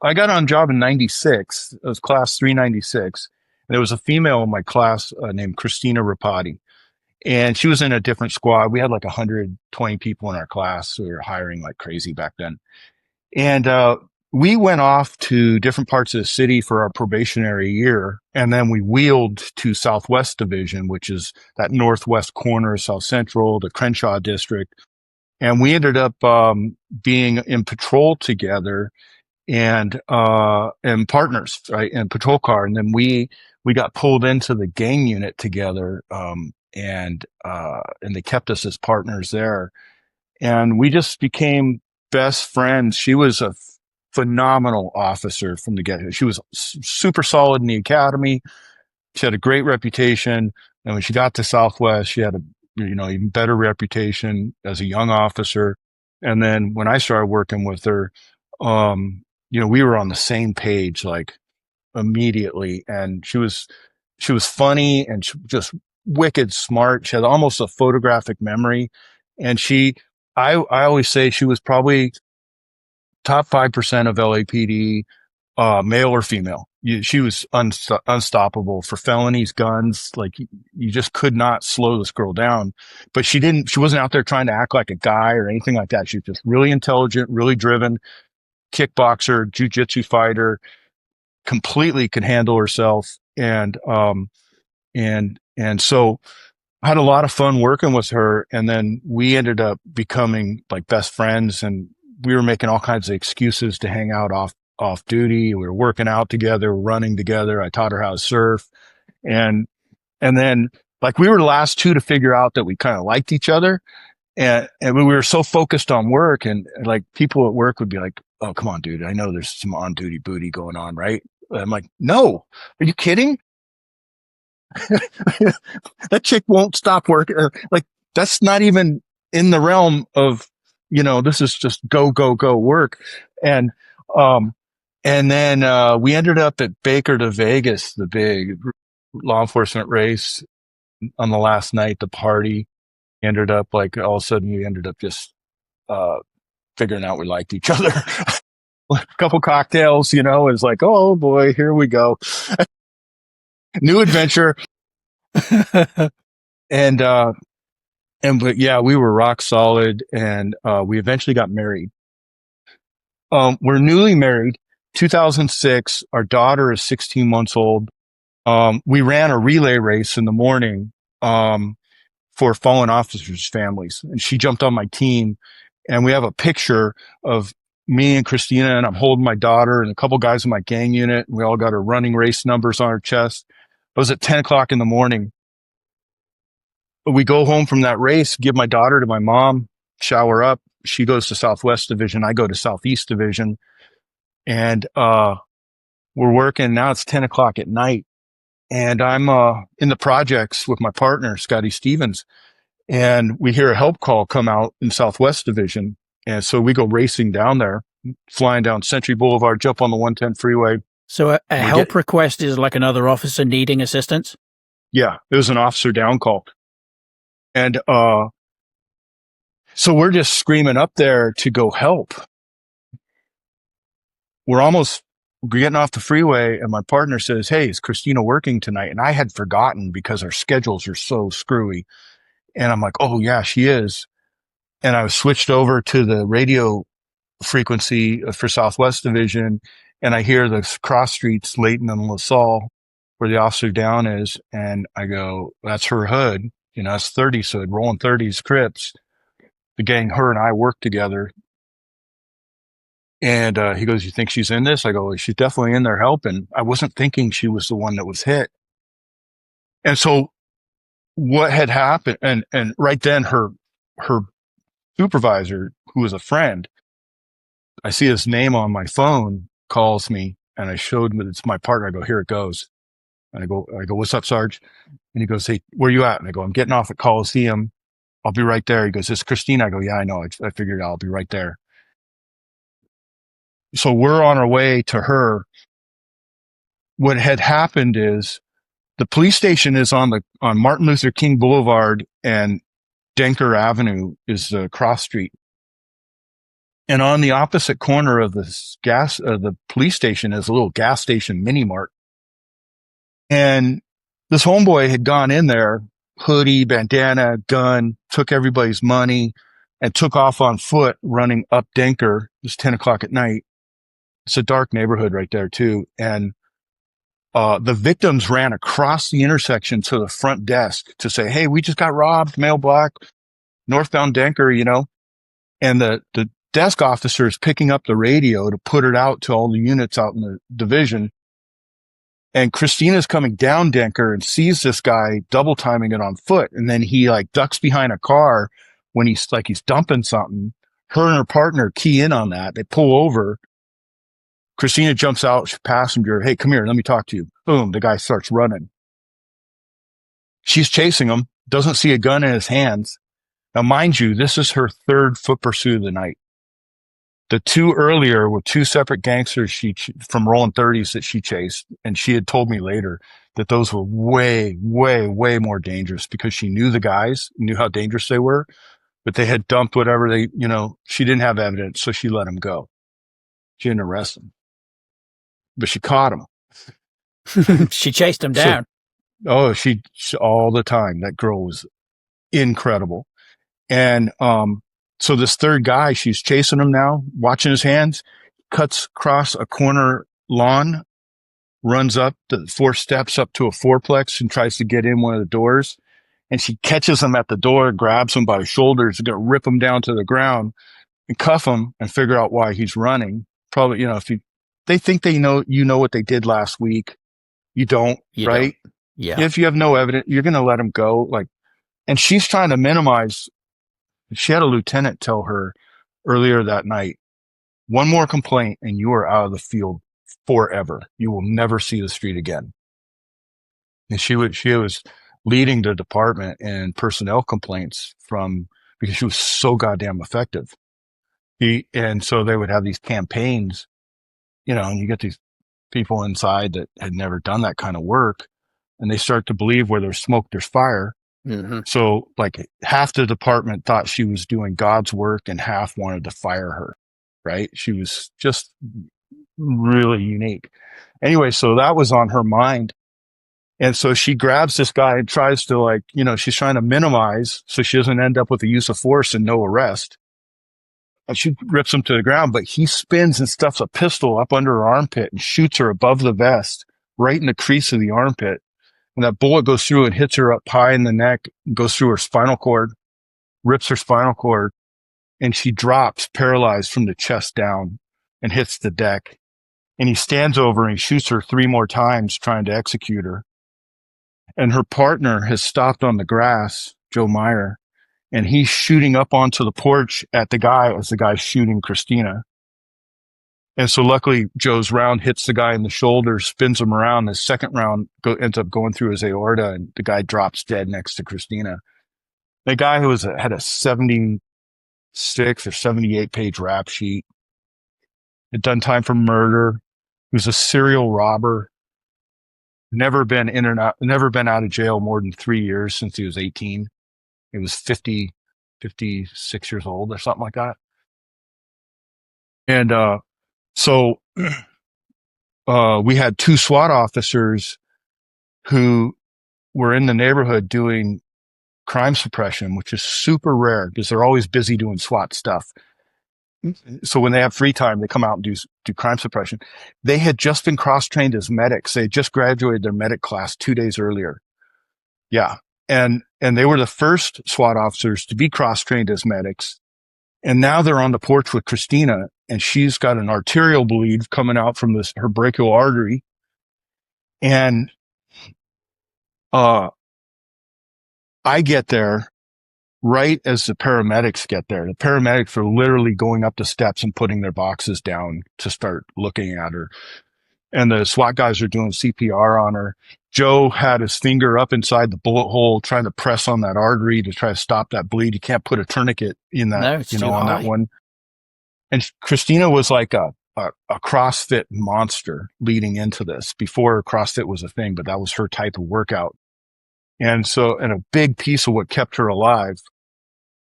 I got on job in 96. It was class 396. And there was a female in my class named Christina Rapati. And she was in a different squad. We had like 120 people in our class. So we were hiring like crazy back then. And we went off to different parts of the city for our probationary year. And then we wheeled to Southwest Division, which is that northwest corner of South Central, the Crenshaw district. And we ended up being in patrol together and partners, right, in patrol car. And then we got pulled into the gang unit together, and they kept us as partners there. And we just became best friends. She was a phenomenal officer from the get-go. She was super solid in the academy. She had a great reputation. And when she got to Southwest, she had a even better reputation as a young officer. And then when I started working with her, we were on the same page like immediately. And she was funny and just wicked smart. She had almost a photographic memory. And I always say she was probably top 5% of LAPD, male or female. She was unstoppable for felonies, guns. Like you just could not slow this girl down. But she wasn't out there trying to act like a guy or anything like that. She was just really intelligent, really driven, kickboxer, jujitsu fighter, completely could handle herself. And so I had a lot of fun working with her. And then we ended up becoming like best friends, and we were making all kinds of excuses to hang out off duty. We were working out together, running together. I taught her how to surf. And then like we were the last two to figure out that we kind of liked each other. And we were so focused on work, and like people at work would be like, "Oh, come on, dude. I know there's some on duty booty going on, right?" I'm like, "No, are you kidding? That chick won't stop working. Like that's not even in the realm of, this is just go, go, go work." And, then we ended up at Baker to Vegas, the big law enforcement race on the last night, the party. Ended up like all of a sudden we ended up just, figuring out we liked each other. A couple cocktails, it's like, oh boy, here we go. New adventure. And, But yeah, we were rock solid, and we eventually got married. We're newly married, 2006. Our daughter is 16 months old. We ran a relay race in the morning for fallen officers' families, and she jumped on my team. And we have a picture of me and Christina, and I'm holding my daughter and a couple guys in my gang unit. And we all got our running race numbers on our chest. It was at 10 o'clock in the morning. We go home from that race, give my daughter to my mom, shower up. She goes to Southwest Division. I go to Southeast Division. And we're working. Now it's 10 o'clock at night. And I'm in the projects with my partner, Scotty Stevens. And we hear a help call come out in Southwest Division. And so we go racing down there, flying down Century Boulevard, jump on the 110 freeway. So a help request is like another officer needing assistance? Yeah, it was an officer down call. And so we're just screaming up there to go help. We're almost getting off the freeway, and my partner says, "Hey, is Christina working tonight?" And I had forgotten because our schedules are so screwy. And I'm like, "Oh, yeah, she is." And I was switched over to the radio frequency for Southwest Division, and I hear the cross streets, Layton and LaSalle, where the officer down is. And I go, "That's her hood. You know, that's 30s hood, rolling 30s Crips. The gang, her and I work together." And he goes, "You think she's in this?" I go, "She's definitely in there helping." I wasn't thinking she was the one that was hit. And so what had happened, and right then her supervisor, who was a friend, I see his name on my phone, calls me, and I showed him it's my partner. I go, "Here it goes." And I go, "What's up, Sarge?" And he goes, "Hey, where you at?" And I go, "I'm getting off at Coliseum. I'll be right there." He goes, "It's Christina." I go, "Yeah, I know. I figured I'll be right there." So we're on our way to her. What had happened is the police station is on Martin Luther King Boulevard, and Denker Avenue is the cross street. And on the opposite corner of the police station is a little gas station mini mart. And this homeboy had gone in there, hoodie, bandana, gun, took everybody's money, and took off on foot running up Denker. It was 10 o'clock at night. It's a dark neighborhood right there too. And the victims ran across the intersection to the front desk to say, "Hey, we just got robbed, male black, northbound Denker," you know. And the desk officer is picking up the radio to put it out to all the units out in the division. And Christina's coming down Denker and sees this guy double timing it on foot. And then he like ducks behind a car when he's dumping something. Her and her partner key in on that. They pull over. Christina jumps out, passenger. "Hey, come here. Let me talk to you." Boom. The guy starts running. She's chasing him. Doesn't see a gun in his hands. Now, mind you, this is her third foot pursuit of the night. The two earlier were two separate gangsters from rolling 30s that she chased. And she had told me later that those were way, way, way more dangerous because she knew the guys, knew how dangerous they were, but they had dumped whatever she didn't have evidence. So she let them go. She didn't arrest them, but she caught them. She chased him down. She all the time. That girl was incredible. And, so this third guy, she's chasing him now, watching his hands, cuts across a corner lawn, runs up the 4 steps up to a fourplex and tries to get in one of the doors. And she catches him at the door, grabs him by the shoulders, is going to rip him down to the ground and cuff him and figure out why he's running. Probably, they think they know, what they did last week. You don't, right? Don't. Yeah. If you have no evidence, you're going to let him go. And she's trying to minimize. She had a lieutenant tell her earlier that night, "One more complaint and you are out of the field forever. You will never see the street again." And she was leading the department in personnel complaints because she was so goddamn effective. And so they would have these campaigns, and you get these people inside that had never done that kind of work, and they start to believe where there's smoke, there's fire. Mm-hmm. So half the department thought she was doing God's work and half wanted to fire her, right? She was just really unique. Anyway, so that was on her mind. And so she grabs this guy and tries to, like, she's trying to minimize so she doesn't end up with the use of force and no arrest. And she rips him to the ground, but he spins and stuffs a pistol up under her armpit and shoots her above the vest, right in the crease of the armpit. And that bullet goes through and hits her up high in the neck, goes through her spinal cord, rips her spinal cord, and she drops paralyzed from the chest down and hits the deck. And he stands over and shoots her 3 more times trying to execute her. And her partner has stopped on the grass, Joe Meyer, and he's shooting up onto the porch at the guy as the guy's shooting Christina. And so luckily Joe's round hits the guy in the shoulder, spins him around. The second round ends up going through his aorta, and the guy drops dead next to Christina. The guy who had a 76 or 78 page rap sheet, had done time for murder. He was a serial robber. Never been out of jail more than 3 years since he was 18. He was 56 years old or something like that. And so we had 2 SWAT officers who were in the neighborhood doing crime suppression, which is super rare because they're always busy doing SWAT stuff. So when they have free time, they come out and do crime suppression. They had just been cross-trained as medics. They had just graduated their medic class 2 days earlier. Yeah. And they were the first SWAT officers to be cross-trained as medics. And now they're on the porch with Christina, and she's got an arterial bleed coming out from her brachial artery. And I get there right as the paramedics get there. The paramedics are literally going up the steps and putting their boxes down to start looking at her. And the SWAT guys are doing CPR on her. Joe had his finger up inside the bullet hole trying to press on that artery to try to stop that bleed. You can't put a tourniquet in that, on that one. And Christina was like a CrossFit monster leading into this before CrossFit was a thing, but that was her type of workout. And a big piece of what kept her alive.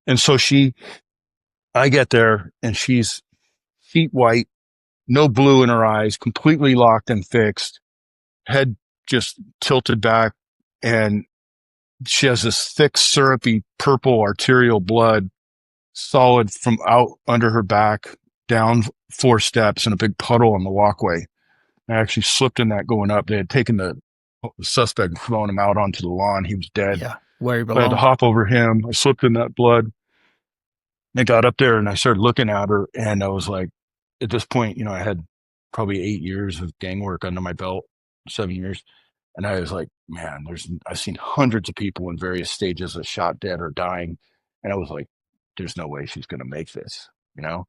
And so I get there and she's feet white, no blue in her eyes, completely locked and fixed, head just tilted back. And she has this thick, syrupy, purple arterial blood solid from out under her back, down 4 steps and a big puddle on the walkway. I actually slipped in that going up. They had taken the suspect and thrown him out onto the lawn. He was dead. Yeah, where he belonged. So I had to hop over him. I slipped in that blood. I got up there and I started looking at her, and I was like, at this point, I had probably 8 years of gang work under my belt, 7 years. And I was like, man, I've seen hundreds of people in various stages of shot dead or dying. And I was like, there's no way she's going to make this, And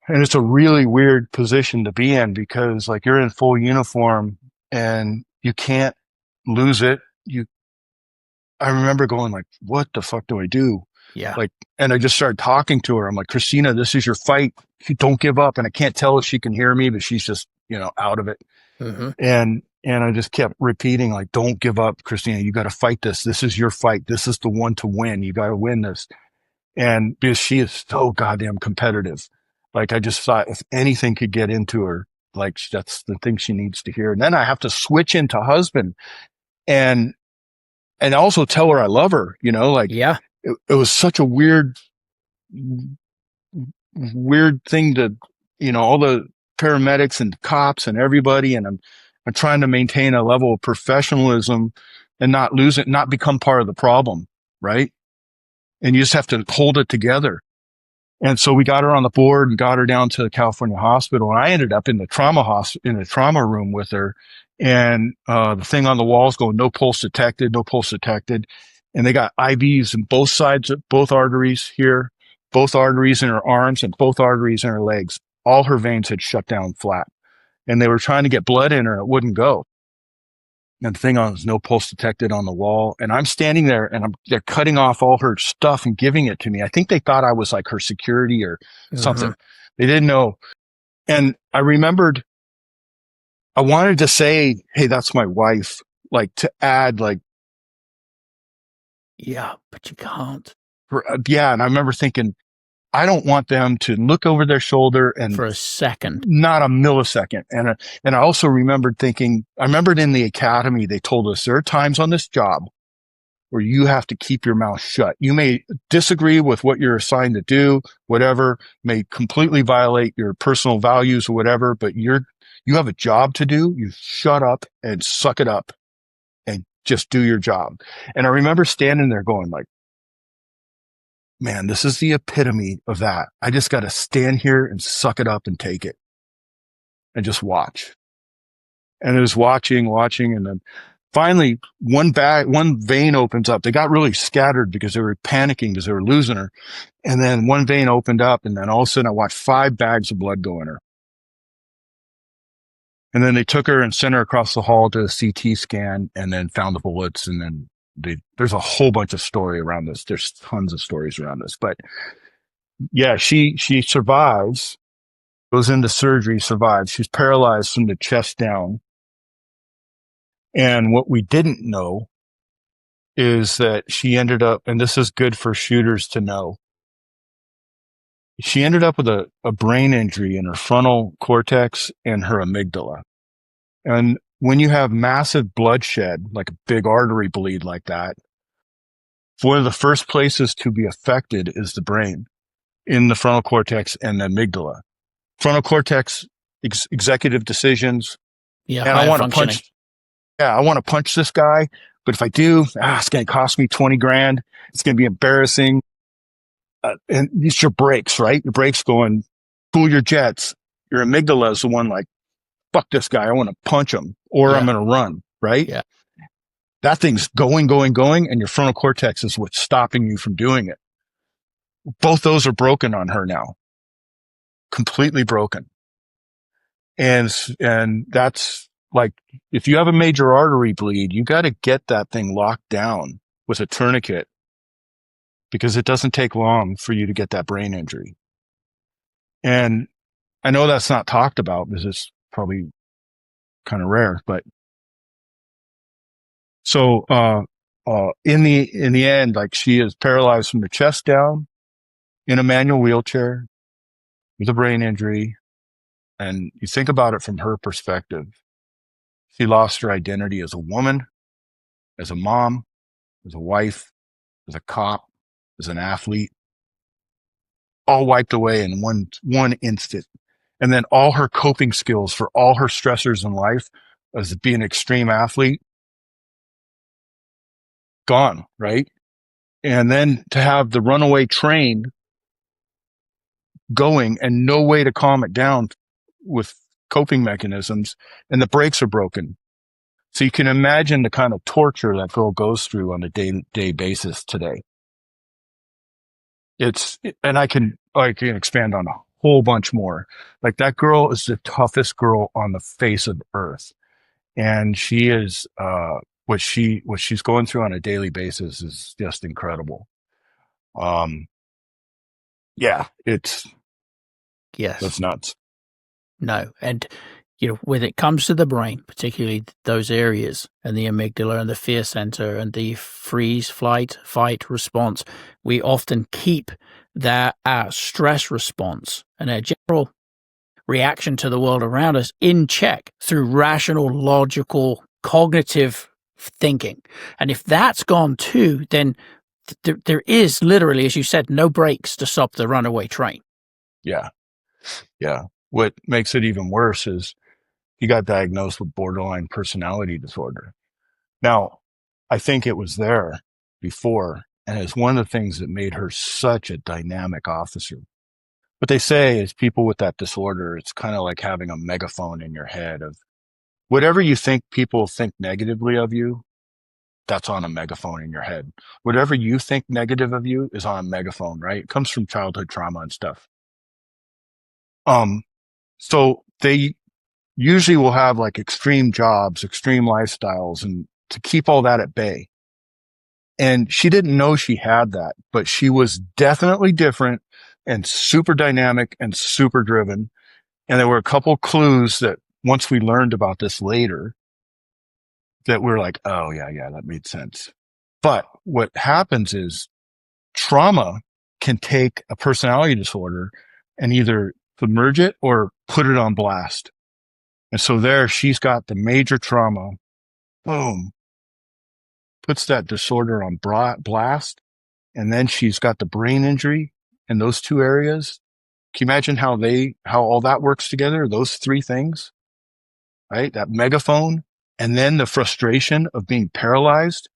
it's a really weird position to be in because like you're in full uniform and you can't lose it. I remember going like, what the fuck do I do? Yeah. And I just started talking to her. I'm like, Christina, this is your fight. Don't give up. And I can't tell if she can hear me, but she's just, out of it. Mm-hmm. And I just kept repeating, like, don't give up, Christina. You got to fight this. This is your fight. This is the one to win. You got to win this. And because she is so goddamn competitive, like I just thought if anything could get into her, like that's the thing she needs to hear. And then I have to switch into husband and also tell her I love her, yeah. It was such a weird thing to, all the paramedics and cops and everybody. And I'm trying to maintain a level of professionalism and not lose it, not become part of the problem. Right. And you just have to hold it together. And so we got her on the board and got her down to the California hospital. And I ended up in the trauma room with her. And the thing on the walls going, no pulse detected, no pulse detected. And they got IVs in both sides, both arteries here, both arteries in her arms and both arteries in her legs. All her veins had shut down flat. And they were trying to get blood in her. It wouldn't go. And the thing on was no pulse detected on the wall. And I'm standing there and they're cutting off all her stuff and giving it to me. I think they thought I was like her security or something. They didn't know. And I remembered I wanted to say, hey, that's my wife, like to add like. Yeah, but you can't. Yeah. And I remember thinking, I don't want them to look over their shoulder and for a second. not a millisecond. And I also remembered thinking, I remembered in the academy, they told us there are times on this job where you have to keep your mouth shut. You may disagree with what you're assigned to do, whatever, may completely violate your personal values or whatever, but you have a job to do. You shut up and suck it up and just do your job. And I remember standing there going like, man, this is the epitome of that. I just got to stand here and suck it up and take it and just watch. And it was watching. And then finally one vein opens up. They got really scattered because they were panicking because they were losing her. And then one vein opened up, and then all of a sudden I watched 5 bags of blood go in her. And then they took her and sent her across the hall to a CT scan and then found the bullets. And then there's a whole bunch of story around this. There's tons of stories around this, but yeah, she survives, goes into surgery, survives. She's paralyzed from the chest down. And what we didn't know is that she ended up, and this is good for shooters to know, she ended up with a brain injury in her frontal cortex and her amygdala. And when you have massive bloodshed, like a big artery bleed like that, one of the first places to be affected is the brain in the frontal cortex and the amygdala. Frontal cortex, executive decisions. Yeah, and I want to punch this guy, but if I do, it's going to cost me 20 grand. It's going to be embarrassing. And it's your brakes, right? Your brakes going, cool your jets. Your amygdala is the one like, fuck this guy. I want to punch him or I'm going to run, right? Yeah. That thing's going. And your frontal cortex is what's stopping you from doing it. Both those are broken on her now. Completely broken. And that's like, if you have a major artery bleed, you got to get that thing locked down with a tourniquet because it doesn't take long for you to get that brain injury. And I know that's not talked about because it's probably kind of rare, but so, in the end, like she is paralyzed from the chest down in a manual wheelchair with a brain injury. And you think about it from her perspective. She lost her identity as a woman, as a mom, as a wife, as a cop, as an athlete, all wiped away in one instant. And then all her coping skills for all her stressors in life as being an extreme athlete, gone, right? And then to have the runaway train going and no way to calm it down with coping mechanisms, and the brakes are broken. So you can imagine the kind of torture that girl goes through on a day-to-day basis today. And I can expand on a whole bunch more. Like that girl is the toughest girl on the face of earth. And she is, what she's going through on a daily basis is just incredible. Yeah, that's nuts. No. And, when it comes to the brain, particularly those areas and the amygdala and the fear center and the freeze, flight, fight response, we often keep that stress response and a general reaction to the world around us in check through rational, logical, cognitive thinking. And if that's gone too, then there is literally, as you said, no brakes to stop the runaway train. Yeah. What makes it even worse is he got diagnosed with borderline personality disorder. Now, I think it was there before, and it's one of the things that made her such a dynamic officer. What they say is people with that disorder, it's kind of like having a megaphone in your head of whatever you think people think negatively of you, that's on a megaphone in your head. Whatever you think negative of you is on a megaphone, right? It comes from childhood trauma and stuff. So they usually will have like extreme jobs, extreme lifestyles, and to keep all that at bay. And she didn't know she had that, but she was definitely different and super dynamic and super driven. And there were a couple clues that once we learned about this later, that we're like, oh yeah, that made sense. But what happens is trauma can take a personality disorder and either submerge it or put it on blast. And so there she's got the major trauma, boom, puts that disorder on blast. And then she's got the brain injury in those two areas. Can you imagine how all that works together? Those three things, right? That megaphone, and then the frustration of being paralyzed,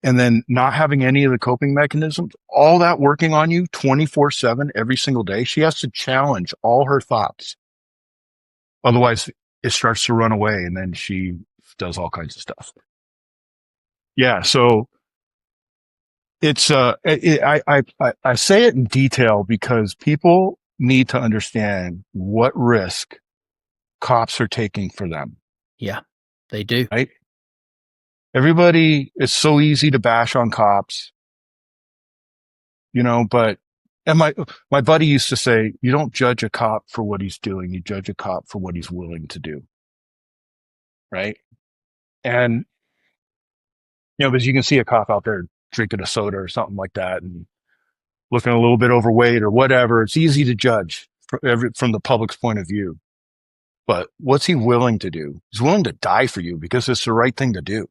and then not having any of the coping mechanisms, all that working on you 24/7 every single day. She has to challenge all her thoughts. Otherwise it starts to run away, and then she does all kinds of stuff. Yeah. So it's, I say it in detail because people need to understand what risk cops are taking for them. Yeah, they do. Right? Everybody, it's so easy to bash on cops, but, and my buddy used to say, you don't judge a cop for what he's doing. You judge a cop for what he's willing to do. Right? And, because you can see a cop out there drinking a soda or something like that and looking a little bit overweight or whatever. It's easy to judge from the public's point of view. But what's he willing to do? He's willing to die for you because it's the right thing to do.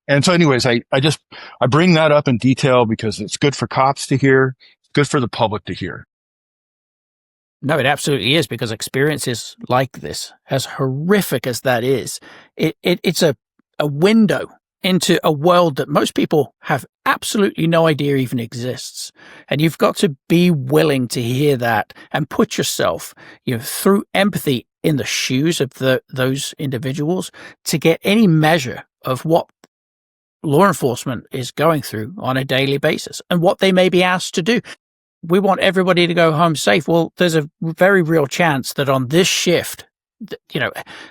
And so anyways, I bring that up in detail because it's good for cops to hear. It's good for the public to hear. No, it absolutely is, because experiences like this, as horrific as that is, it's a window into a world that most people have absolutely no idea even exists. And you've got to be willing to hear that and put yourself, through empathy in the shoes of those individuals to get any measure of what law enforcement is going through on a daily basis and what they may be asked to do. We want everybody to go home safe. Well, there's a very real chance that on this shift,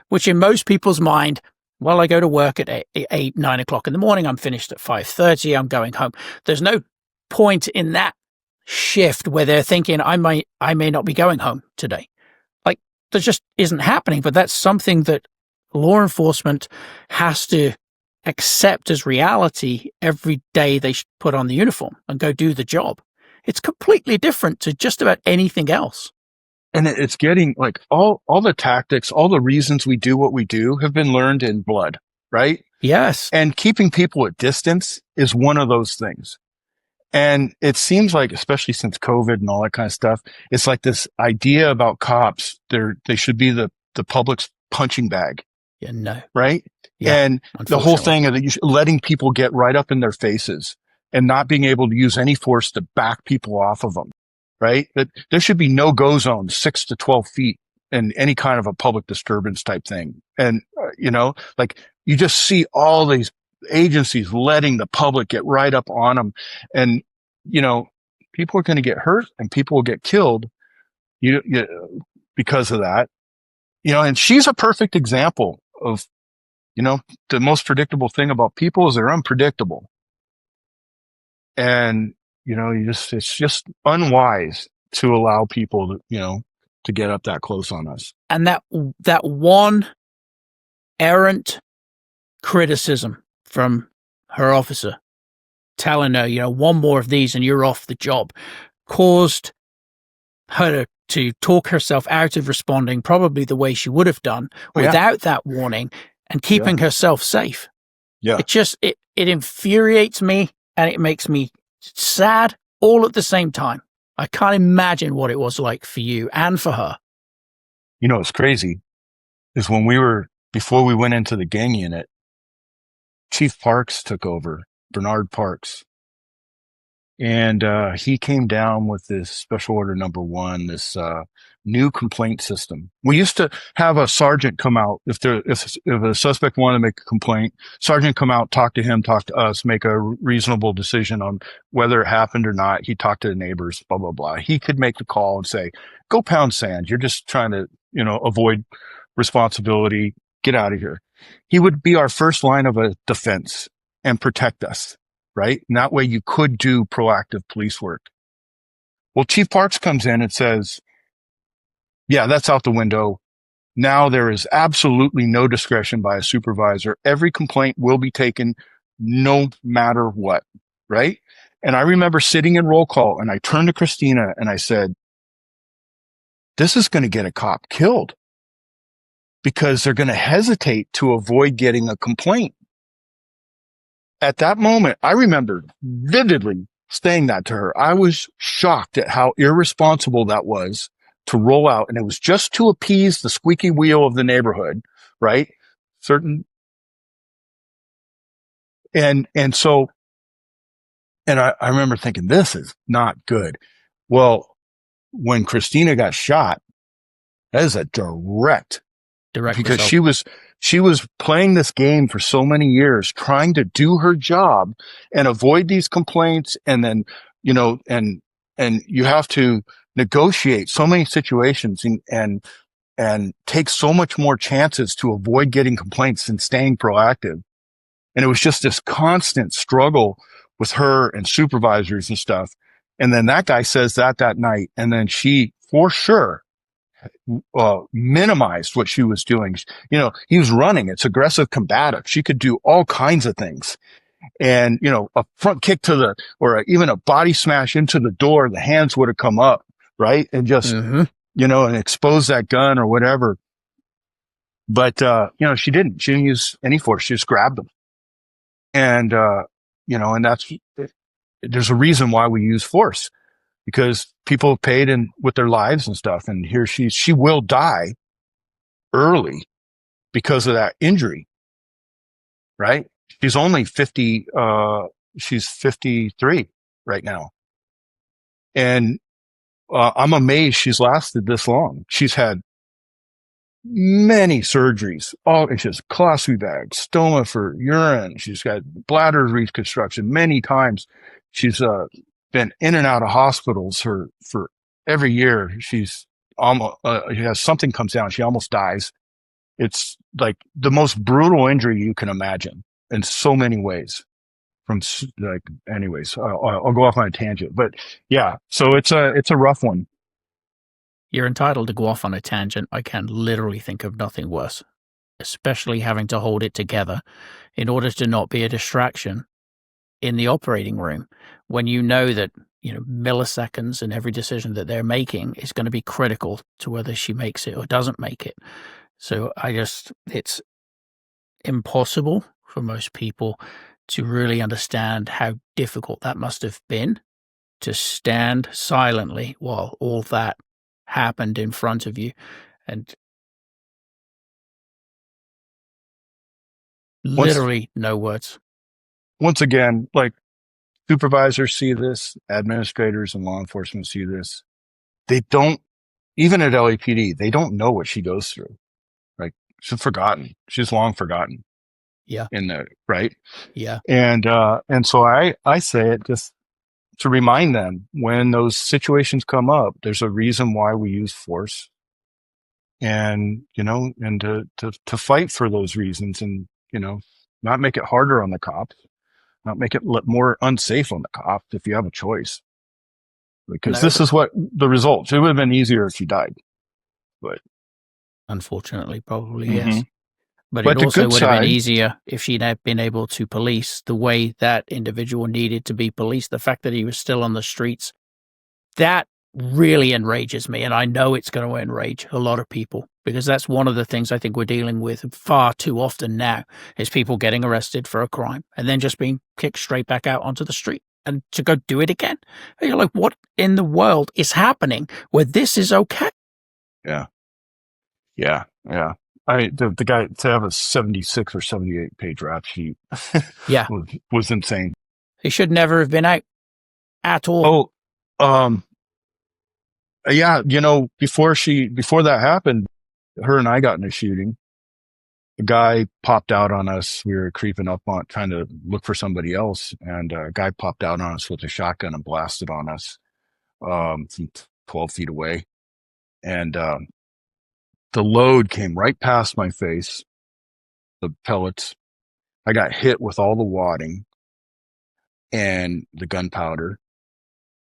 which in most people's mind, well, I go to work at 8, 9 o'clock in the morning. I'm finished at 5:30. I'm going home. There's no point in that shift where they're thinking I may not be going home today. Like, that just isn't happening. But that's something that law enforcement has to accept as reality every day they put on the uniform and go do the job. It's completely different to just about anything else. And it's getting like all the tactics, all the reasons we do what we do have been learned in blood, right? Yes. And keeping people at distance is one of those things. And it seems like, especially since COVID and all that kind of stuff, it's like this idea about cops. They should be the public's punching bag. Yeah, no. Right? Yeah, and the whole thing of letting people get right up in their faces and not being able to use any force to back people off of them. Right? That there should be no go zone 6 to 12 feet in any kind of a public disturbance type thing. And, like you just see all these agencies letting the public get right up on them. And, people are going to get hurt and people will get killed because of that. And she's a perfect example of, the most predictable thing about people is they're unpredictable. And, it's just unwise to allow people to get up that close on us. And that one errant criticism from her officer telling her, one more of these and you're off the job, caused her to talk herself out of responding probably the way she would have done without that warning and keeping herself safe. Yeah. It infuriates me and it makes me sad all at the same time. I can't imagine what it was like for you and for her. It's crazy is before we went into the gang unit, Chief Parks took over, Bernard Parks. And he came down with this special order number 1, this new complaint system. We used to have a sergeant come out if a suspect wanted to make a complaint. Sergeant come out, talk to him, talk to us, make a reasonable decision on whether it happened or not. He talked to the neighbors, blah blah blah. He could make the call and say, "Go pound sand. You're just trying to avoid responsibility. Get out of here." He would be our first line of a defense and protect us. Right? And that way you could do proactive police work. Well, Chief Parks comes in and says, yeah, that's out the window. Now there is absolutely no discretion by a supervisor. Every complaint will be taken no matter what. Right? And I remember sitting in roll call and I turned to Christina and I said, this is going to get a cop killed because they're going to hesitate to avoid getting a complaint. At that moment, I remember vividly saying that to her. I was shocked at how irresponsible that was to roll out. And it was just to appease the squeaky wheel of the neighborhood, right? Certain. And so, and I remember thinking, this is not good. Well, when Christina got shot, that is a direct because result. she was playing this game for so many years, trying to do her job and avoid these complaints. And then, and you have to negotiate so many situations and take so much more chances to avoid getting complaints and staying proactive. And it was just this constant struggle with her and supervisors and stuff. And then that guy says that night. And then she, for sure, minimized what she was doing. He was running. It's aggressive combative. She could do all kinds of things. And, a front kick or even a body smash into the door, the hands would have come up, right? And just, and expose that gun or whatever. But, she didn't. She didn't use any force. She just grabbed them. And, and there's a reason why we use force, because people have paid with their lives and stuff. And here she will die early because of that injury, right? She's only 50, she's 53 right now. And, I'm amazed she's lasted this long. She's had many surgeries. She has colostomy bag, stoma for urine. She's got bladder reconstruction many times. She's been in and out of hospitals for every year. She's almost something comes down. She almost dies. It's like the most brutal injury you can imagine in so many ways. Anyways, I'll go off on a tangent, but yeah. So it's a rough one. You're entitled to go off on a tangent. I can literally think of nothing worse, especially having to hold it together in order to not be a distraction in the operating room when you know that, milliseconds and every decision that they're making is going to be critical to whether she makes it or doesn't make it. So it's impossible for most people to really understand how difficult that must have been to stand silently while all that happened in front of you. And literally no words. Once again, like, supervisors see this, administrators and law enforcement see this. They don't, even at LAPD, they don't know what she goes through. Like, she's forgotten. She's long forgotten. Yeah. In there, right? Yeah. And so I say it just to remind them when those situations come up, there's a reason why we use force. And, and to fight for those reasons and, not make it harder on the cops, not make it more unsafe on the cops if you have a choice. Because this is what the results. It would have been easier if you died. But unfortunately, probably yes. But it also would have been easier if she'd have been able to police the way that individual needed to be policed. The fact that he was still on the streets, that really enrages me. And I know it's going to enrage a lot of people, because that's one of the things I think we're dealing with far too often now, is people getting arrested for a crime and then just being kicked straight back out onto the street and to go do it again. And you're like, what in the world is happening where this is okay? Yeah. Yeah. Yeah. The guy to have a 76 or 78 page rap sheet yeah. was insane. He should never have been out at all. Yeah, before that happened, her and I got in a shooting. A guy popped out on us. We were creeping up on, trying to look for somebody else. And a guy popped out on us with a shotgun and blasted on us, from 12 feet away. And, the load came right past my face, the pellets. I got hit with all the wadding and the gunpowder,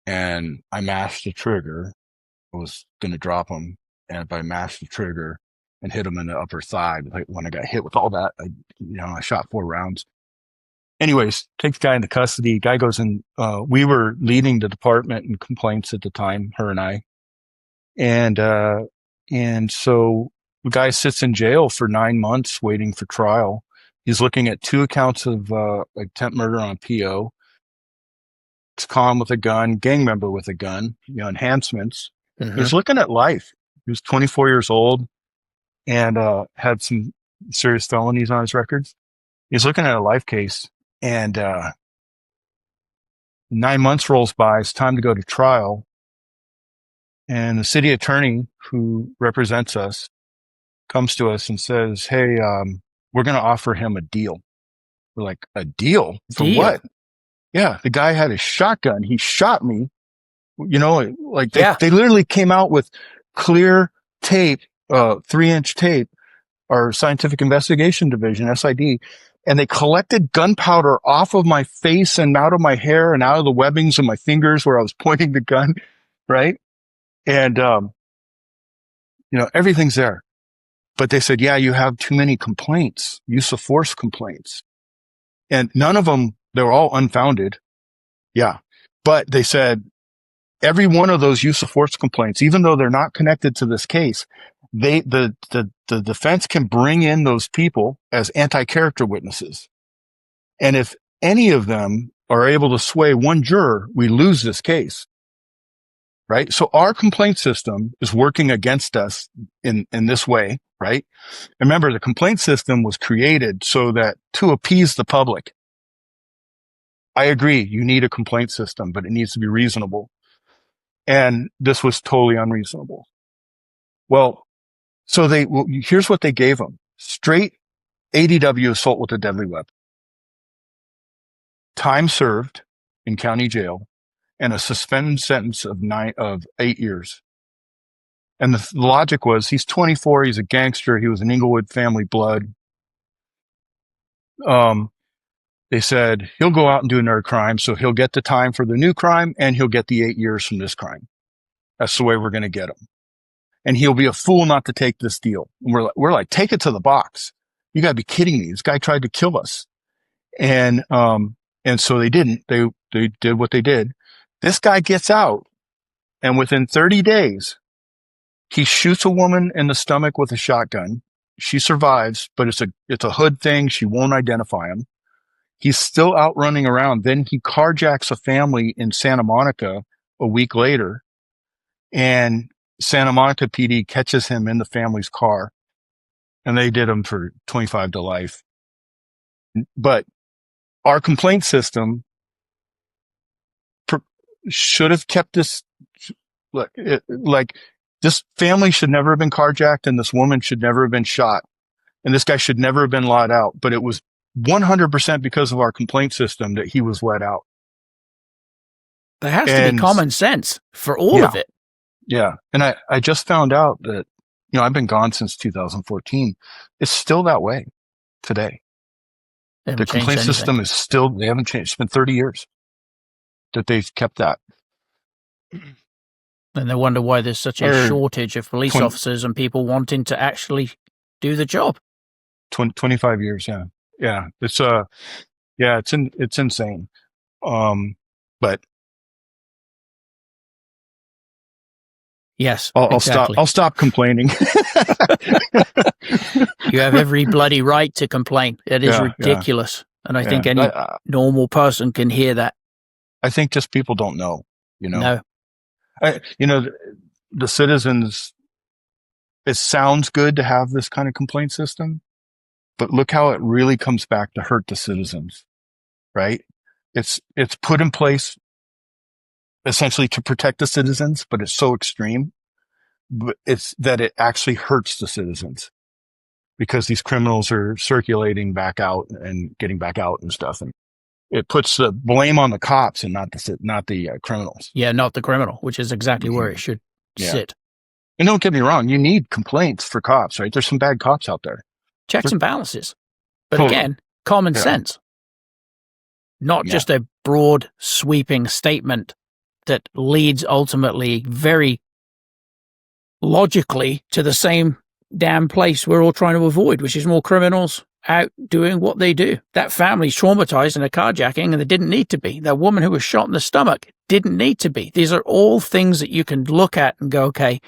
and I mashed the trigger. I was going to drop him, and if I mashed the trigger and hit him in the upper thigh, like when I got hit with all that, I shot 4 rounds, anyways, takes the guy into custody. Guy goes in, we were leading the department in complaints at the time, her and I. And so the guy sits in jail for 9 months waiting for trial. He's looking at 2 accounts of, attempt murder on PO, con with a gun, gang member with a gun, enhancements. Mm-hmm. He's looking at life. He was 24 years old and, had some serious felonies on his records. He's looking at a life case and, 9 months rolls by. It's time to go to trial. And the city attorney who represents us comes to us and says, hey, we're going to offer him a deal. We're like, a deal? For what? Yeah, the guy had a shotgun. He shot me. They literally came out with clear tape, 3-inch tape, our scientific investigation division, SID, and they collected gunpowder off of my face and out of my hair and out of the webbings of my fingers where I was pointing the gun, right? And, everything's there. But they said, yeah, you have too many complaints, use of force complaints. And none of them, they were all unfounded. Yeah. But they said every one of those use of force complaints, even though they're not connected to this case, the defense can bring in those people as anti-character witnesses. And if any of them are able to sway one juror, we lose this case. Right? So our complaint system is working against us in this way, right? Remember, the complaint system was created so that to appease the public. I agree, you need a complaint system, but it needs to be reasonable. And this was totally unreasonable. Well, so here's what they gave them. Straight ADW, assault with a deadly weapon. Time served in county jail and a suspended sentence of 8 years. And the logic was he's 24, he's a gangster, he was an Inglewood family blood. They said he'll go out and do another crime, so he'll get the time for the new crime and he'll get the 8 years from this crime. That's the way we're going to get him. And he'll be a fool not to take this deal. And we're like, take it to the box. You gotta be kidding me. This guy tried to kill us. And so they didn't. They did what they did. This guy gets out and within 30 days, he shoots a woman in the stomach with a shotgun. She survives, but it's a hood thing. She won't identify him. He's still out running around. Then he carjacks a family in Santa Monica a week later, and Santa Monica PD catches him in the family's car, and they did him for 25 to life. But our complaint system should have kept this, like this family should never have been carjacked, and this woman should never have been shot, and this guy should never have been let out. But it was 100% because of our complaint system that he was let out. There has to be common sense for all of it. Yeah. And I just found out that, I've been gone since 2014. It's still that way today. The complaint system is still, they haven't changed. It's been 30 years that they've kept that. And they wonder why there's such a shortage of police officers and people wanting to actually do the job. 25 years. Yeah. Yeah. It's insane. But yes, I'll stop complaining. You have every bloody right to complain. It is ridiculous. Yeah. And I think any normal person can hear that. I think just people don't know, No. The citizens, it sounds good to have this kind of complaint system, but look how it really comes back to hurt the citizens, right? It's put in place essentially to protect the citizens, but it's so extreme. But it's that it actually hurts the citizens because these criminals are circulating back out and getting back out and stuff. And it puts the blame on the cops and not the criminals. Yeah, not the criminal, which is exactly where it should sit. And don't get me wrong, you need complaints for cops, right? There's some bad cops out there. Checks and balances. But again, common sense. Not just a broad, sweeping statement that leads ultimately very logically to the same damn place we're all trying to avoid, which is more criminals out doing what they do. That family's traumatized in a carjacking and they didn't need to be. That woman who was shot in the stomach didn't need to be. These are all things that you can look at and go, okay,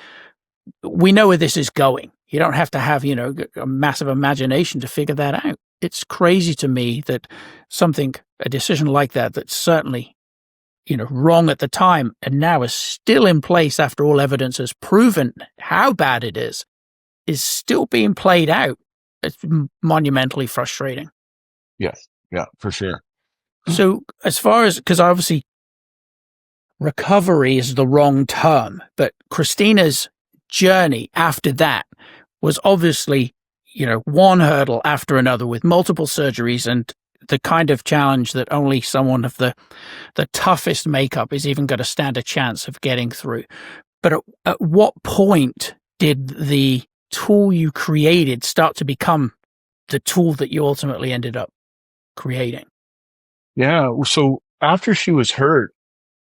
we know where this is going. You don't have to have, a massive imagination to figure that out. It's crazy to me that a decision like that, that's certainly, wrong at the time and now is still in place after all evidence has proven how bad it is still being played out. It's monumentally frustrating. Yes. Yeah, for sure. So as far as, because obviously recovery is the wrong term, but Christina's journey after that was obviously, one hurdle after another with multiple surgeries and the kind of challenge that only someone of the toughest makeup is even going to stand a chance of getting through. But at what point did the tool you created start to become the tool that you ultimately ended up creating? Yeah. So after she was hurt,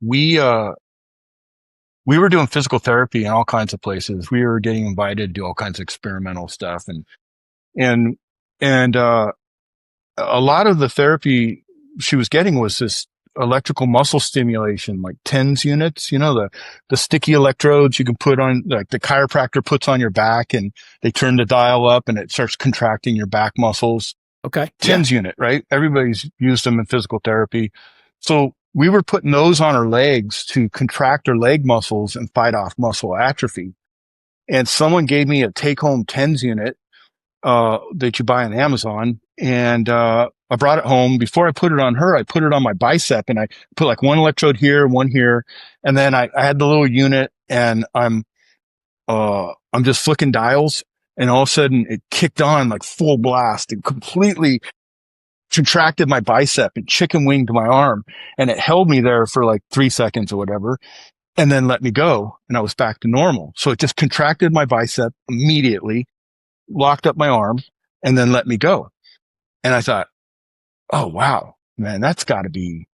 we were doing physical therapy in all kinds of places. We were getting invited to do all kinds of experimental stuff, and a lot of the therapy she was getting was this electrical muscle stimulation, like TENS units, the sticky electrodes you can put on, like the chiropractor puts on your back and they turn the dial up and it starts contracting your back muscles. Okay. TENS unit, right? Everybody's used them in physical therapy. So we were putting those on her legs to contract her leg muscles and fight off muscle atrophy. And someone gave me a take-home TENS unit that you buy on Amazon. And I brought it home. Before I put it on her, I put it on my bicep and I put like one electrode here, one here. And then I had the little unit and I'm just flicking dials. And all of a sudden it kicked on like full blast and completely contracted my bicep and chicken winged my arm. And it held me there for like 3 seconds or whatever. And then let me go. And I was back to normal. So it just contracted my bicep immediately, locked up my arm, and then let me go. And I thought, oh, wow, man, that's got to be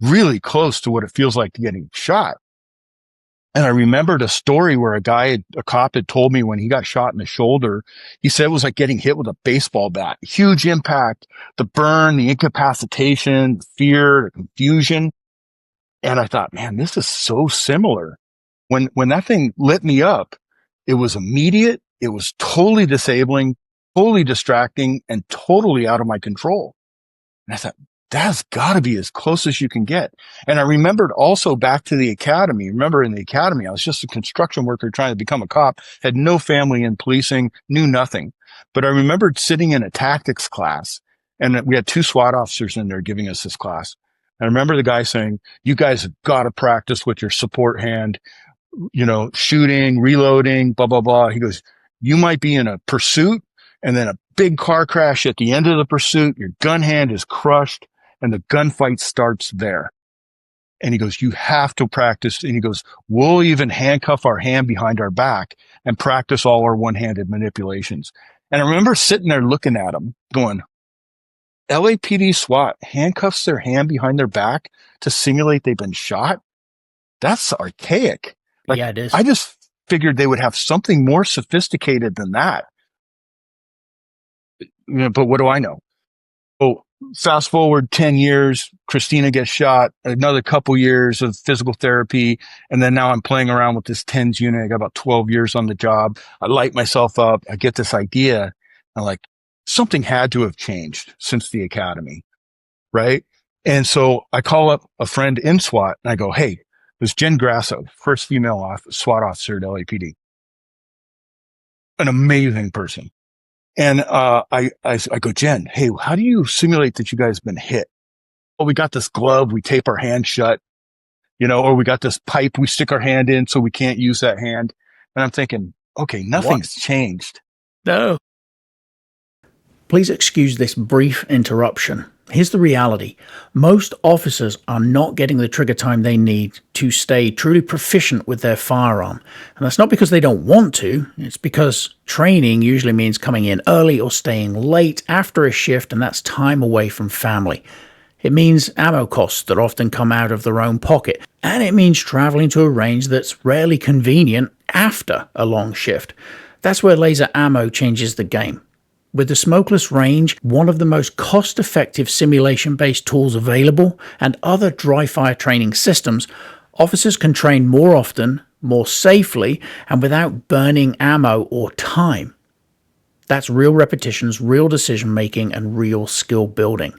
really close to what it feels like to getting shot. And I remembered a story where a cop had told me when he got shot in the shoulder, he said it was like getting hit with a baseball bat. Huge impact, the burn, the incapacitation, the fear, the confusion. And I thought, man, this is so similar. When that thing lit me up, it was immediate. It was totally disabling, totally distracting, and totally out of my control. And I thought, that's got to be as close as you can get. And I remembered also back to the academy. Remember in the academy, I was just a construction worker trying to become a cop, had no family in policing, knew nothing. But I remembered sitting in a tactics class, and we had 2 SWAT officers in there giving us this class. I remember the guy saying, you guys have got to practice with your support hand, shooting, reloading, blah, blah, blah. He goes, you might be in a pursuit and then a big car crash at the end of the pursuit. Your gun hand is crushed and the gunfight starts there. And he goes, you have to practice. And he goes, we'll even handcuff our hand behind our back and practice all our one-handed manipulations. And I remember sitting there looking at him going, LAPD SWAT handcuffs their hand behind their back to simulate they've been shot? That's archaic. Yeah, it is. I just figured they would have something more sophisticated than that. But what do I know? Oh, fast forward 10 years, Christina gets shot, another couple years of physical therapy. And then now I'm playing around with this TENS unit. I got about 12 years on the job. I light myself up. I get this idea. I'm like, something had to have changed since the academy. Right. And so I call up a friend in SWAT and I go, hey, it was Jen Grasso, first female SWAT officer at LAPD. An amazing person. And I go, Jen, hey, how do you simulate that you guys have been hit? Well, we got this glove, we tape our hand shut, or we got this pipe we stick our hand in so we can't use that hand. And I'm thinking, okay, nothing's changed. No. Please excuse this brief interruption. Here's the reality. Most officers are not getting the trigger time they need to stay truly proficient with their firearm. And that's not because they don't want to. It's because training usually means coming in early or staying late after a shift, and that's time away from family. It means ammo costs that often come out of their own pocket. And it means traveling to a range that's rarely convenient after a long shift. That's where laser ammo changes the game. With the smokeless range, one of the most cost-effective simulation-based tools available, and other dry fire training systems, officers can train more often, more safely, and without burning ammo or time. That's real repetitions, real decision-making, and real skill building.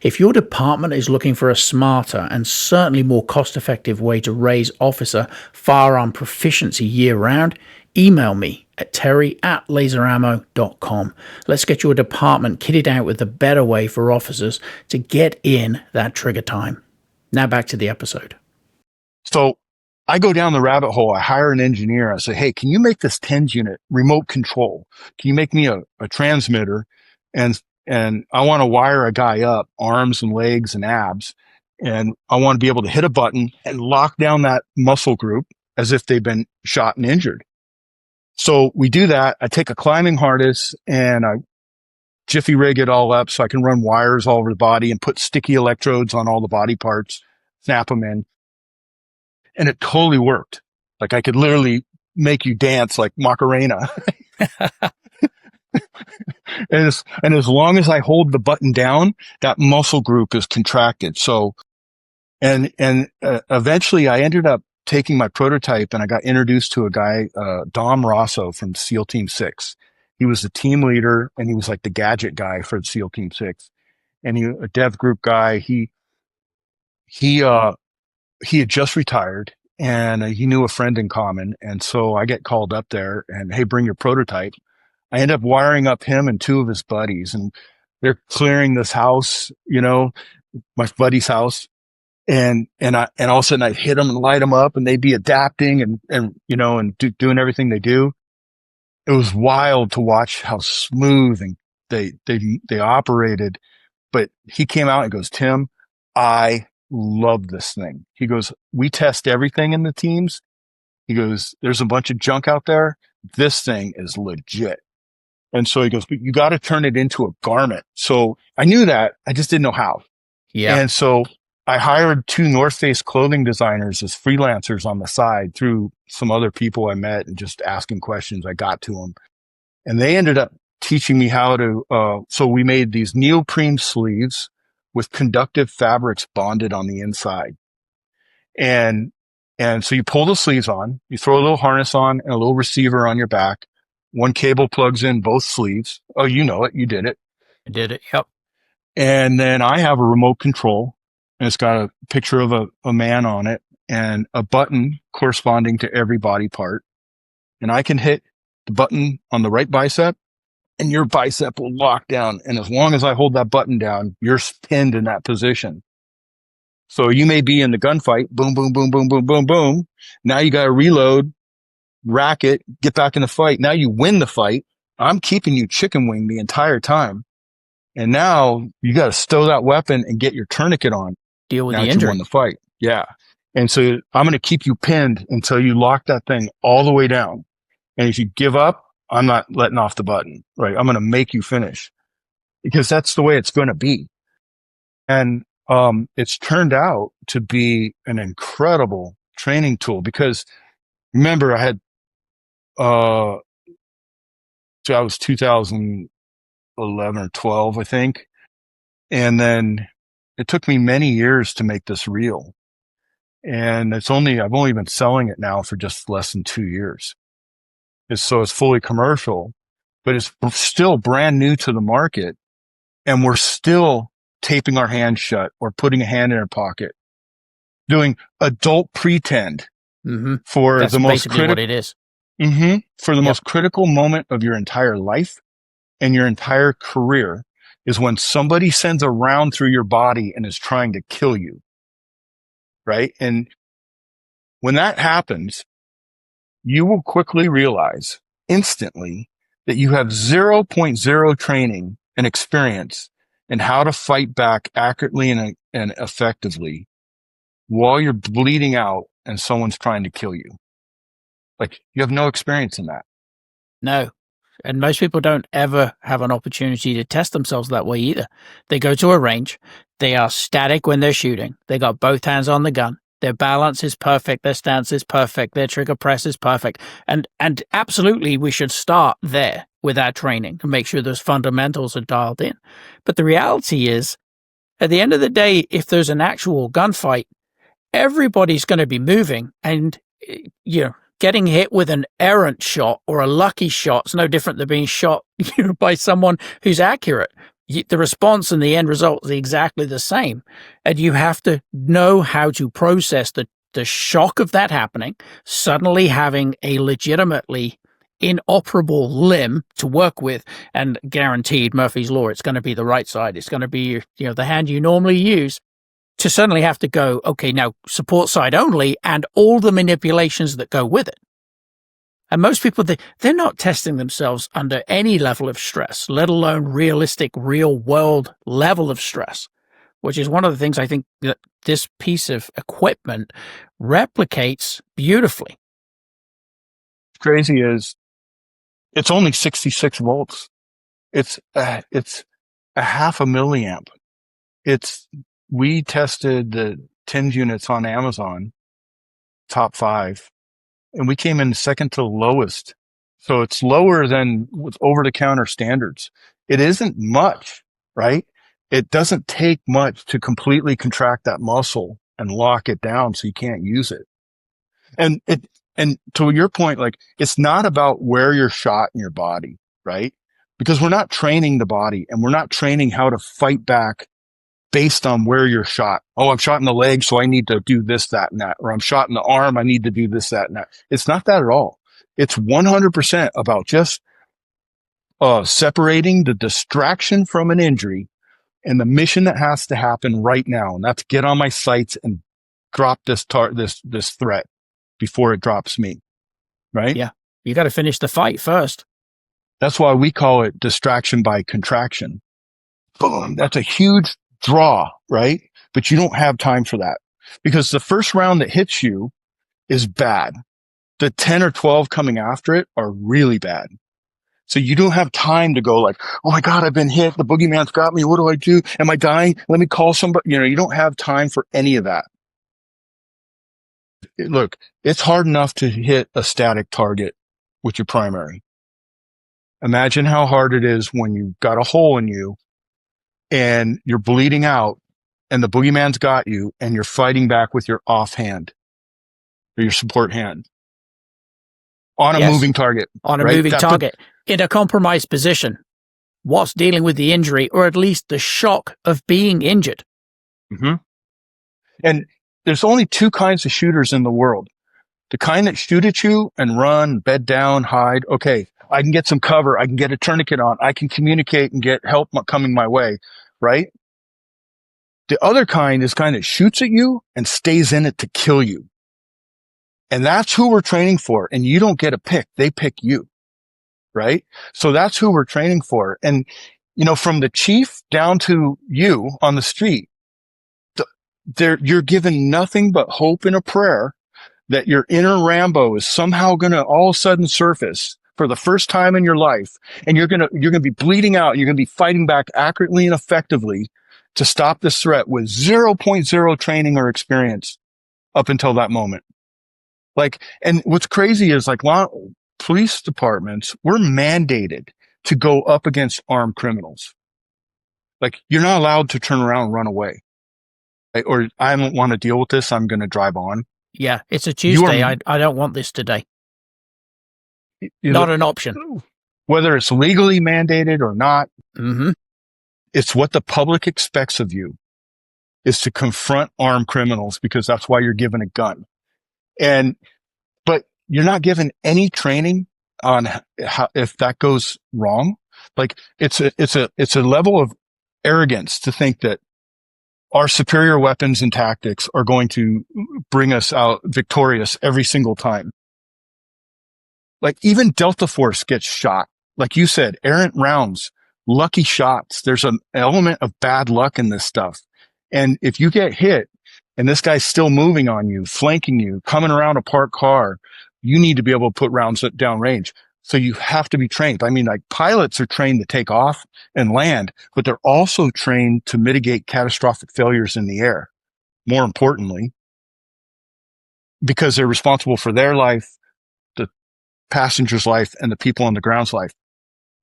If your department is looking for a smarter and certainly more cost-effective way to raise officer firearm proficiency year-round, email me at terry@laserammo.com. Let's get your department kitted out with a better way for officers to get in that trigger time. Now back to the episode. So I go down the rabbit hole. I hire an engineer. I say, hey, can you make this TENS unit remote control? Can you make me a transmitter? And I want to wire a guy up, arms and legs and abs. And I want to be able to hit a button and lock down that muscle group as if they've been shot and injured. So we do that. I take a climbing harness and I jiffy rig it all up so I can run wires all over the body and put sticky electrodes on all the body parts, snap them in. And it totally worked. Like I could literally make you dance like Macarena. and as long as I hold the button down, that muscle group is contracted. So, eventually I ended up taking my prototype and I got introduced to a guy, Dom Rosso from SEAL Team 6. He was the team leader and he was like the gadget guy for SEAL Team 6. And a dev group guy. He had just retired and he knew a friend in common. And so I get called up there and, hey, bring your prototype. I end up wiring up him and two of his buddies and they're clearing this house, my buddy's house. And all of a sudden I'd hit them and light them up and they'd be adapting and doing everything they do. It was wild to watch how smooth and they operated. But he came out and goes, Tim, I love this thing. He goes, we test everything in the teams. He goes, there's a bunch of junk out there. This thing is legit. And so he goes, but you got to turn it into a garment. So I knew that. I just didn't know how. Yeah. And so I hired two North Face clothing designers as freelancers on the side through some other people I met and just asking questions. I got to them and they ended up teaching me how to, so we made these neoprene sleeves with conductive fabrics bonded on the inside. And so you pull the sleeves on, you throw a little harness on and a little receiver on your back. One cable plugs in both sleeves. Oh, you know it. You did it. I did it. Yep. And then I have a remote control and it's got a picture of a man on it and a button corresponding to every body part. And I can hit the button on the right bicep and your bicep will lock down. And as long as I hold that button down, you're pinned in that position. So you may be in the gunfight, boom, boom, boom, boom, boom, boom, boom. Now you got to reload, rack it, get back in the fight. Now you win the fight. I'm keeping you chicken wing the entire time. And now you got to stow that weapon and get your tourniquet on. Deal with now the injury. You won the fight. Yeah. And so I'm going to keep you pinned until you lock that thing all the way down. And if you give up, I'm not letting off the button, right? I'm going to make you finish because that's the way it's going to be. And, it's turned out to be an incredible training tool because remember I had, so I was 2011 or 12, I think. And then it took me many years to make this real. And I've only been selling it now for just less than 2 years. So it's fully commercial, but it's still brand new to the market. And we're still taping our hands shut or putting a hand in our pocket, doing adult pretend for That's the most basically what it is. For the most critical moment of your entire life and your entire career is when somebody sends a round through your body and is trying to kill you. Right. And when that happens, you will quickly realize instantly that you have 0.0 training and experience in how to fight back accurately and effectively while you're bleeding out and someone's trying to kill you. Like you have no experience in that. No. And most people don't ever have an opportunity to test themselves that way either. They go to a range. They are static when they're shooting. They got both hands on the gun. Their balance is perfect. Their stance is perfect. Their trigger press is perfect. And absolutely, we should start there with our training to make sure those fundamentals are dialed in. But the reality is, at the end of the day, if there's an actual gunfight, everybody's going to be moving, and getting hit with an errant shot or a lucky shot is no different than being shot by someone who's accurate. The response and the end result is exactly the same. And you have to know how to process the shock of that happening, suddenly having a legitimately inoperable limb to work with, and guaranteed Murphy's Law, it's going to be the right side. It's going to be the hand you normally use, to suddenly have to go, okay, now support side only, and all the manipulations that go with it. And most people, they're not testing themselves under any level of stress, let alone realistic, real-world level of stress, which is one of the things I think that this piece of equipment replicates beautifully. Crazy is it's only 66 volts. It's a half a milliamp. We tested the 10 units on Amazon, top 5. And we came in second to the lowest. So it's lower than with over-the-counter standards. It isn't much, right? It doesn't take much to completely contract that muscle and lock it down so you can't use it. And to your point, like, it's not about where you're shot in your body, right? Because we're not training the body, and we're not training how to fight back based on where you're shot. Oh, I'm shot in the leg, so I need to do this, that, and that. Or I'm shot in the arm, I need to do this, that, and that. It's not that at all. It's 100% about just separating the distraction from an injury and the mission that has to happen right now. And that's get on my sights and drop this threat before it drops me. Right? Yeah. You got to finish the fight first. That's why we call it distraction by contraction. Boom. That's a huge draw, right? But you don't have time for that, because the first round that hits you is bad. The 10 or 12 coming after it are really bad. So you don't have time to go like, oh my God, I've been hit. The boogeyman's got me. What do I do? Am I dying? Let me call somebody. You don't have time for any of that. Look, it's hard enough to hit a static target with your primary. Imagine how hard it is when you've got a hole in you and you're bleeding out and the boogeyman's got you and you're fighting back with your offhand or your support hand on a moving target. On a moving target in a compromised position whilst dealing with the injury, or at least the shock of being injured. Mm-hmm. And there's only 2 kinds of shooters in the world. The kind that shoot at you and run, bed down, hide. Okay, I can get some cover. I can get a tourniquet on. I can communicate and get help coming my way, right? The other kind is kind that shoots at you and stays in it to kill you. And that's who we're training for. And you don't get a pick. They pick you, right? So that's who we're training for. And, from the chief down to you on the street, you're given nothing but hope and a prayer that your inner Rambo is somehow going to all of a sudden surface for the first time in your life. And you're going to be bleeding out. You're going to be fighting back accurately and effectively to stop this threat with 0.0 training or experience up until that moment. And what's crazy is police departments, we're mandated to go up against armed criminals. You're not allowed to turn around and run away. Right? Or I don't want to deal with this. I'm going to drive on. Yeah, it's a Tuesday. I don't want this today. Not an option. Whether it's legally mandated or not, mm-hmm. It's what the public expects of you, is to confront armed criminals, because that's why you're given a gun. But you're not given any training on how, if that goes wrong. It's a level of arrogance to think that our superior weapons and tactics are going to bring us out victorious every single time. Even Delta Force gets shot. Like you said, errant rounds, lucky shots. There's an element of bad luck in this stuff. And if you get hit and this guy's still moving on you, flanking you, coming around a parked car, you need to be able to put rounds at down range. So you have to be trained. Pilots are trained to take off and land, but they're also trained to mitigate catastrophic failures in the air. More importantly, because they're responsible for their life, the passenger's life, and the people on the ground's life.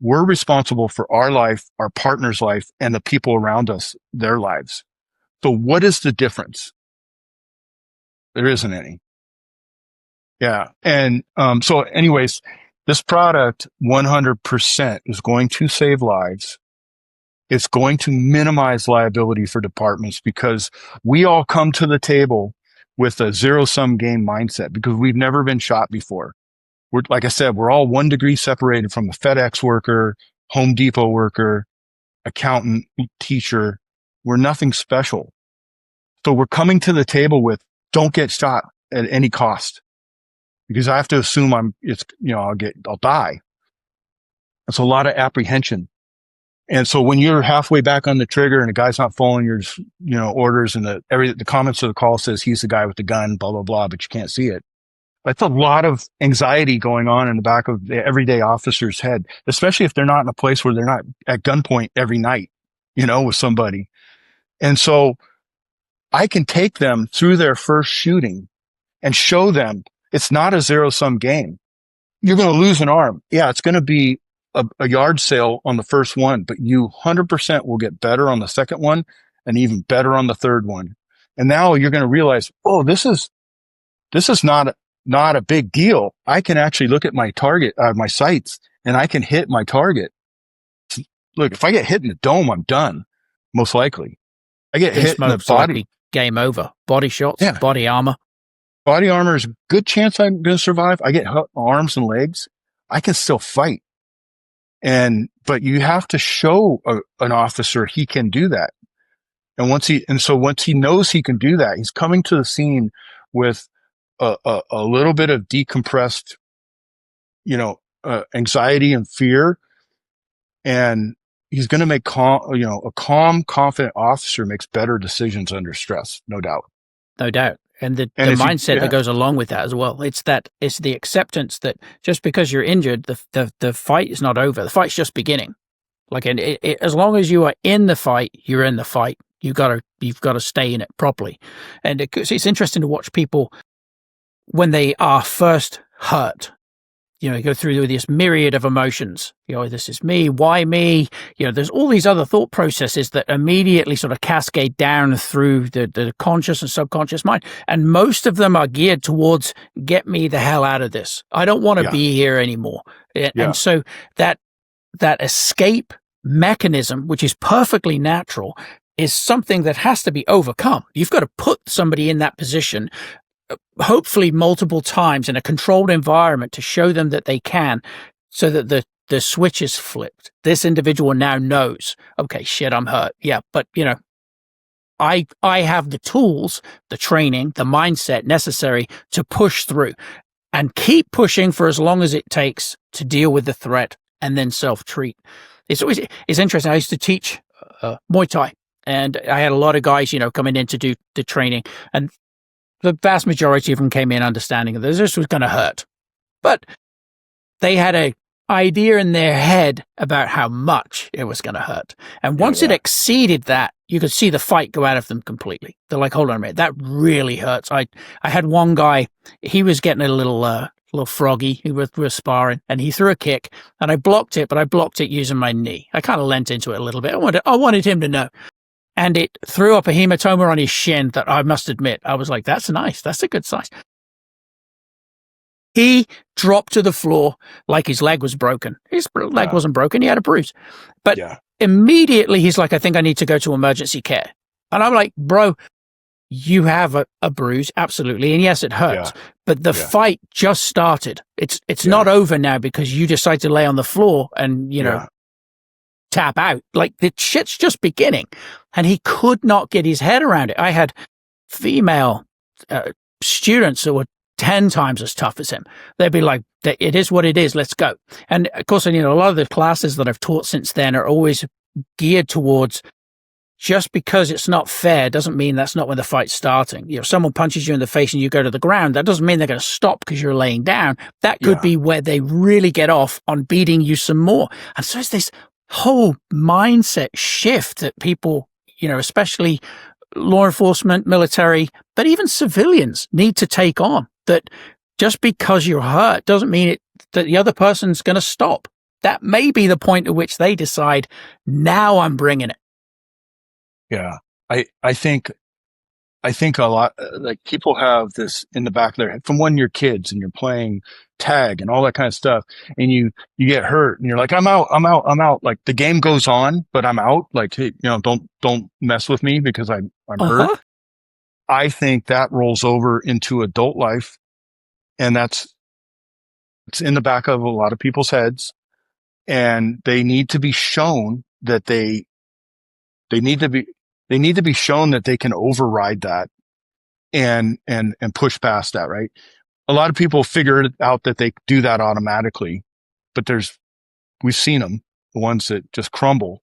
We're responsible for our life, our partner's life, and the people around us, their lives. So what is the difference? There isn't any. Yeah. And so anyways, this product 100% is going to save lives. It's going to minimize liability for departments because we all come to the table with a zero-sum game mindset because we've never been shot before. We're, like I said, we're all 1 degree separated from a FedEx worker, Home Depot worker, accountant, teacher. We're nothing special. So we're coming to the table with, don't get shot at any cost because I have to assume I'll die. It's a lot of apprehension. And so when you're halfway back on the trigger and the guy's not following your, orders and the comments of the call says he's the guy with the gun, blah, blah, blah, but you can't see it. That's a lot of anxiety going on in the back of the everyday officer's head, especially if they're not in a place where they're not at gunpoint every night, with somebody. And so I can take them through their first shooting and show them it's not a zero-sum game. You're going to lose an arm. Yeah, it's going to be a yard sale on the first one, but you 100% will get better on the second one and even better on the third one. And now you're going to realize, oh, this is not a big deal. I can actually look at my target, my sights, and I can hit my target. Look, if I get hit in the dome, I'm done. Most likely. I get hit in the body. Game over. Body shots, body armor. Body armor is a good chance I'm going to survive. I get arms and legs. I can still fight. But you have to show an officer he can do that. And once he knows he can do that, he's coming to the scene with a little bit of decompressed, anxiety and fear. And he's going to make a calm, confident officer makes better decisions under stress. No doubt. No doubt. And the mindset that goes along with that as well. It's the acceptance that just because you're injured, the fight is not over. The fight's just beginning. As long as you are in the fight, you're in the fight. You've got to stay in it properly. And it's interesting to watch people when they are first hurt. Go through this myriad of emotions. This is me. Why me? There's all these other thought processes that immediately sort of cascade down through the conscious and subconscious mind. And most of them are geared towards, get me the hell out of this. I don't want to be here anymore. And so that escape mechanism, which is perfectly natural, is something that has to be overcome. You've got to put somebody in that position, hopefully multiple times in a controlled environment to show them that they can, so that the switch is flipped. This individual now knows, okay, shit, I'm hurt. Yeah, but I have the tools, the training, the mindset necessary to push through and keep pushing for as long as it takes to deal with the threat and then self-treat. It's interesting. I used to teach Muay Thai, and I had a lot of guys, coming in to do the training, and the vast majority of them came in understanding that this was going to hurt. But they had an idea in their head about how much it was going to hurt. And once it exceeded that, you could see the fight go out of them completely. They're like, hold on a minute, that really hurts. I had one guy, he was getting a little froggy. We were sparring, and he threw a kick, and I blocked it, but I blocked it using my knee. I kind of leant into it a little bit. I wanted him to know. And it threw up a hematoma on his shin that I must admit, I was like, that's nice. That's a good size. He dropped to the floor like his leg was broken. His leg wasn't broken. He had a bruise. But immediately he's like, I think I need to go to emergency care. And I'm like, bro, you have a bruise. Absolutely. And yes, it hurts. But the fight just started. It's not over now because you decide to lay on the floor and, tap out. Like, the shit's just beginning. And he could not get his head around it. I had female students that were 10 times as tough as him. They'd be like, it is what it is, let's go. And of course, a lot of the classes that I've taught since then are always geared towards, just because it's not fair doesn't mean that's not when the fight's starting. If someone punches you in the face and you go to the ground, that doesn't mean they're going to stop because you're laying down. That could be where they really get off on beating you some more. And so it's this whole mindset shift that people, especially law enforcement, military, but even civilians need to take on. That just because you're hurt doesn't mean that the other person's going to stop. That may be the point at which they decide, now I'm bringing it. Yeah. I think a lot, like people have this in the back of their head from when you're kids and you're playing tag and all that kind of stuff, and you get hurt and you're like, I'm out. Like the game goes on, but I'm out. Like, hey, don't mess with me because I'm hurt. I think that rolls over into adult life, and it's in the back of a lot of people's heads, and they need to be shown that they need to be shown that they can override that and push past that, right? A lot of people figure out that they do that automatically, but we've seen them, the ones that just crumble.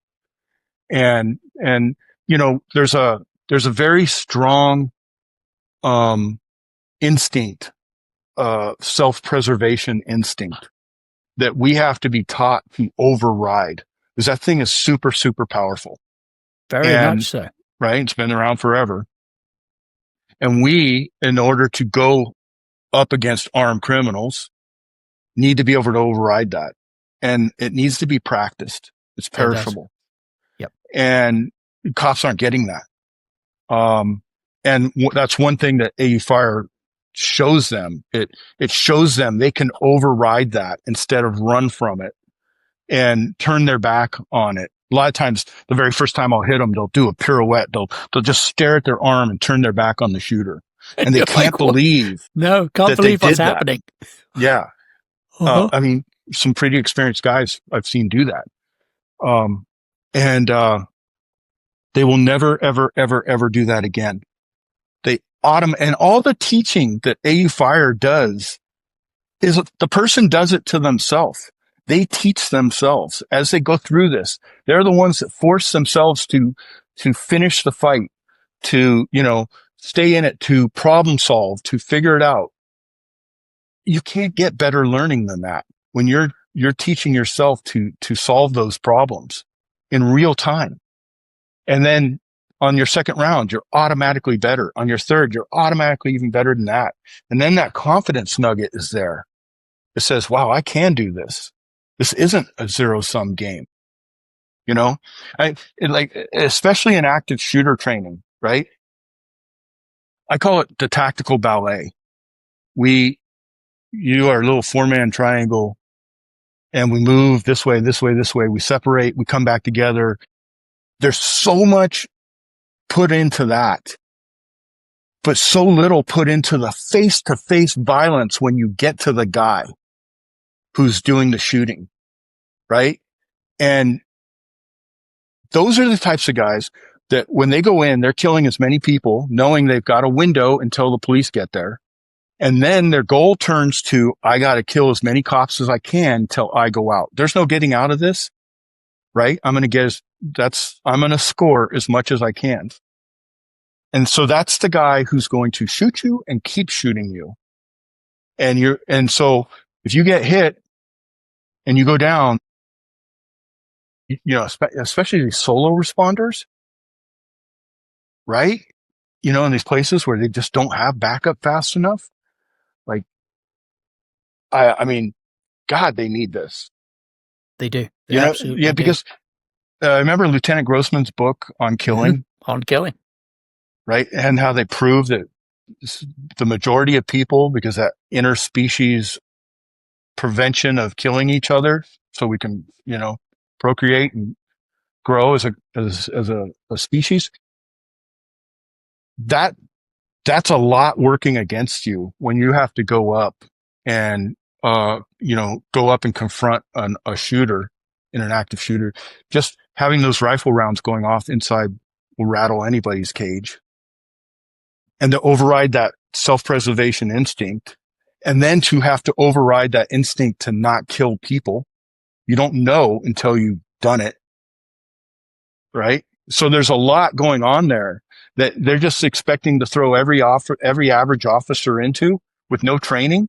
And there's a very strong, instinct, self-preservation instinct that we have to be taught to override, because that thing is super, super powerful. Very much so. Right? It's been around forever. And we, in order to go up against armed criminals, need to be able to override that. And it needs to be practiced. It's perishable. Yep. And cops aren't getting that. And that's one thing that AU Fire shows them. It shows them they can override that instead of run from it and turn their back on it. A lot of times, the very first time I'll hit them, they'll do a pirouette. They'll just stare at their arm and turn their back on the shooter, and they can't believe. No, can't believe what's happening. Yeah, I mean, some pretty experienced guys I've seen do that, and they will never, ever, ever, ever do that again. And all the teaching that AU Fire does is the person does it to themselves. They teach themselves as they go through this. They're the ones that force themselves to finish the fight, to, stay in it, to problem solve, to figure it out. You can't get better learning than that when you're teaching yourself to solve those problems in real time. And then on your second round, you're automatically better. On your third, you're automatically even better than that. And then that confidence nugget is there. It says, wow, I can do this. This isn't a zero-sum game. Especially in active shooter training, right? I call it the tactical ballet. You are a little 4-man triangle, and we move this way, this way, this way. We separate, we come back together. There's so much put into that, but so little put into the face-to-face violence when you get to the guy who's doing the shooting, right? And those are the types of guys that when they go in, they're killing as many people, knowing they've got a window until the police get there. And then their goal turns to, I got to kill as many cops as I can till I go out. There's no getting out of this, right? I'm going to score as much as I can. And so that's the guy who's going to shoot you and keep shooting you. And so if you get hit and you go down, especially these solo responders, right? In these places where they just don't have backup fast enough. Like, I mean, God, they need this. They do. They absolutely do. Because I remember Lieutenant Grossman's book on killing. On killing. Right? And how they prove that the majority of people, because that interspecies prevention of killing each other so we can, procreate and grow as a species, that's a lot working against you when you have to go up and, go up and confront a shooter in an active shooter. Just having those rifle rounds going off inside will rattle anybody's cage. And to override that self-preservation instinct, and then to have to override that instinct to not kill people. You don't know until you've done it. Right? So there's a lot going on there that they're just expecting to throw every average officer into with no training.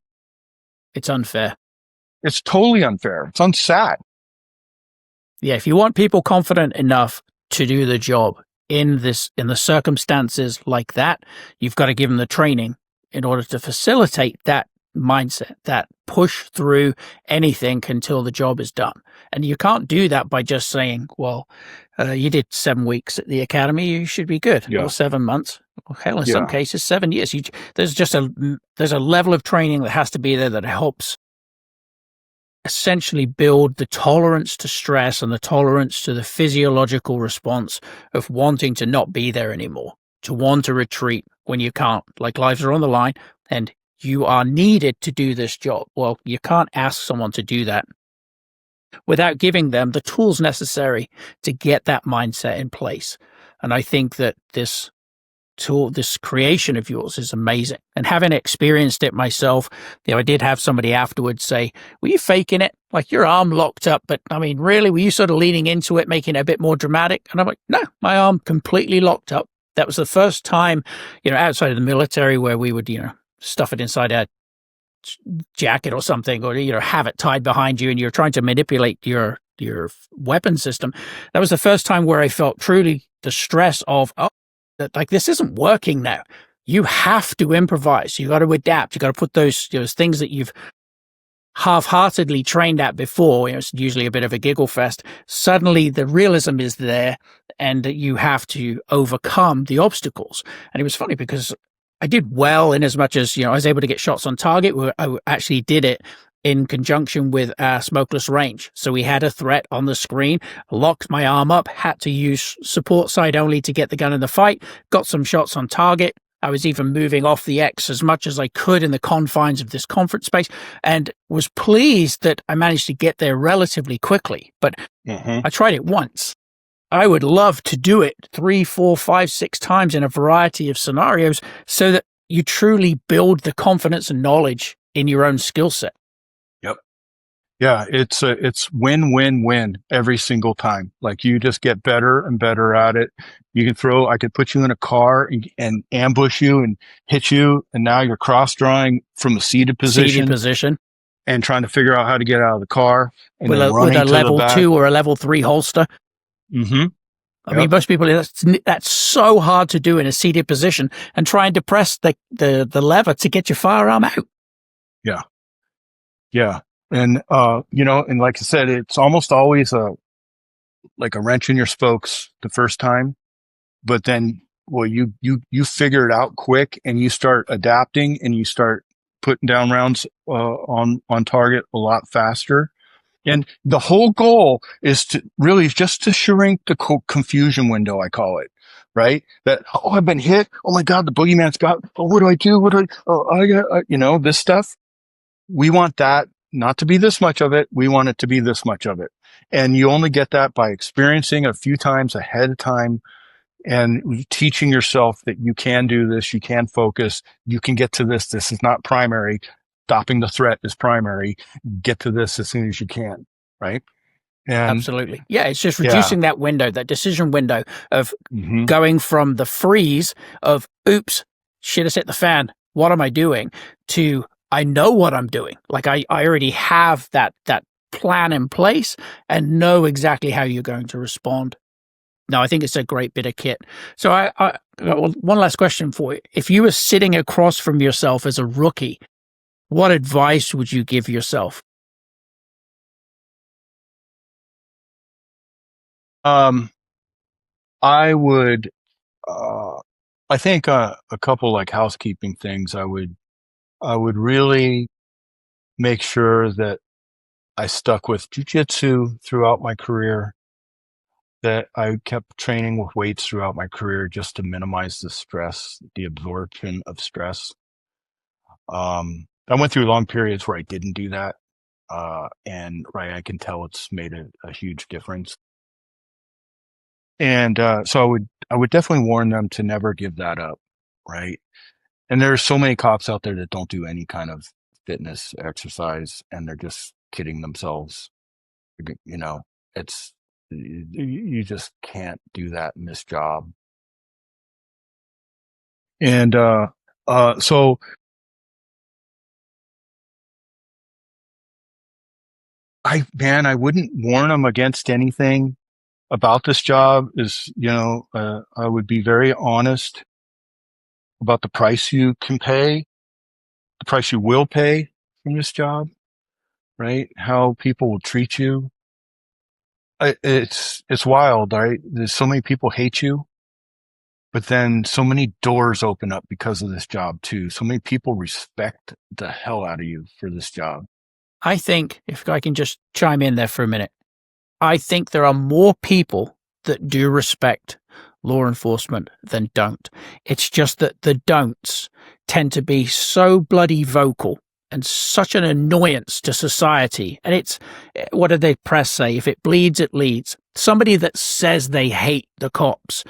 It's unfair. It's totally unfair. It's unsad. Yeah, if you want people confident enough to do the job, in the circumstances like that, you've got to give them the training in order to facilitate that mindset, that push through anything until the job is done. And you can't do that by just saying, well, you did 7 weeks at the academy, you should be good, or Yeah. 7 months. Well, hell, in some Yeah. cases, 7 years. There's a level of training that has to be there that helps essentially build the tolerance to stress and the tolerance to the physiological response of wanting to not be there anymore, to want to retreat when you can't, like lives are on the line and you are needed to do this job. Well, you can't ask someone to do that without giving them the tools necessary to get that mindset in place. And I think that this tool, this creation of yours is amazing. And having experienced it myself, I did have somebody afterwards say, were you faking it? Like your arm locked up, but I mean, really, were you sort of leaning into it, making it a bit more dramatic? And I'm like, no, my arm completely locked up. That was the first time, outside of the military where we would, stuff it inside a jacket or something, or, have it tied behind you and you're trying to manipulate your weapon system. That was the first time where I felt truly the stress of, like, this isn't working now. You have to improvise. You got to adapt. You got to put those things that you've half-heartedly trained at before. It's usually a bit of a giggle fest. Suddenly, the realism is there, and you have to overcome the obstacles. And it was funny because I did well in as much as I was able to get shots on target. I actually did it in conjunction with a smokeless range. So we had a threat on the screen, locked my arm up, had to use support side only to get the gun in the fight, got some shots on target. I was even moving off the X as much as I could in the confines of this conference space and was pleased that I managed to get there relatively quickly. But I tried it once. I would love to do it 3, 4, 5, 6 times in a variety of scenarios so that you truly build the confidence and knowledge in your own skill set. Yep. Yeah, it's win-win-win every single time. Like you just get better and better at it. I could put you in a car and ambush you and hit you, and now you're cross-drawing from a seated position and trying to figure out how to get out of the car and with then running a to level the back. 2 or a level 3 holster. Mm-hmm. I mean, most people, that's so hard to do in a seated position and trying to press the lever to get your firearm out. Yeah. Yeah. And, and like I said, it's almost always like a wrench in your spokes the first time, but then, well, you figure it out quick and you start adapting and you start putting down rounds, on target a lot faster. And the whole goal is to really just to shrink the confusion window, I call it, right? That, I've been hit. Oh my God, the boogeyman's got, what do I do? I got, this stuff. We want that not to be this much of it. We want it to be this much of it. And you only get that by experiencing a few times ahead of time and teaching yourself that you can do this. You can focus. You can get to this. This is not primary. Stopping the threat is primary. Get to this as soon as you can. Right. And absolutely. Yeah. It's just reducing that window, that decision window of going from the freeze of, oops, shit has hit the fan. What am I doing? To, I know what I'm doing. Like I already have that plan in place and know exactly how you're going to respond. No, I think it's a great bit of kit. So I one last question for you. If you were sitting across from yourself as a rookie, what advice would you give yourself? I would, I think, a couple like housekeeping things. I would really make sure that I stuck with jujitsu throughout my career, that I kept training with weights throughout my career just to minimize the stress, the absorption of stress. I went through long periods where I didn't do that. And I can tell it's made a huge difference. And, so I would definitely warn them to never give that up. Right. And there's so many cops out there that don't do any kind of fitness exercise and they're just kidding themselves. It's, you just can't do that in this job. And, so I wouldn't warn them against anything. about this job is, I would be very honest about the price you can pay, the price you will pay from this job, right? How people will treat you. It's wild, right? There's so many people hate you, but then so many doors open up because of this job too. So many people respect the hell out of you for this job. I think, if I can just chime in there for a minute, I think there are more people that do respect law enforcement than don't. It's just that the don'ts tend to be so bloody vocal and such an annoyance to society. And it's, what did they press say? If it bleeds, it leads. Somebody that says they hate the cops,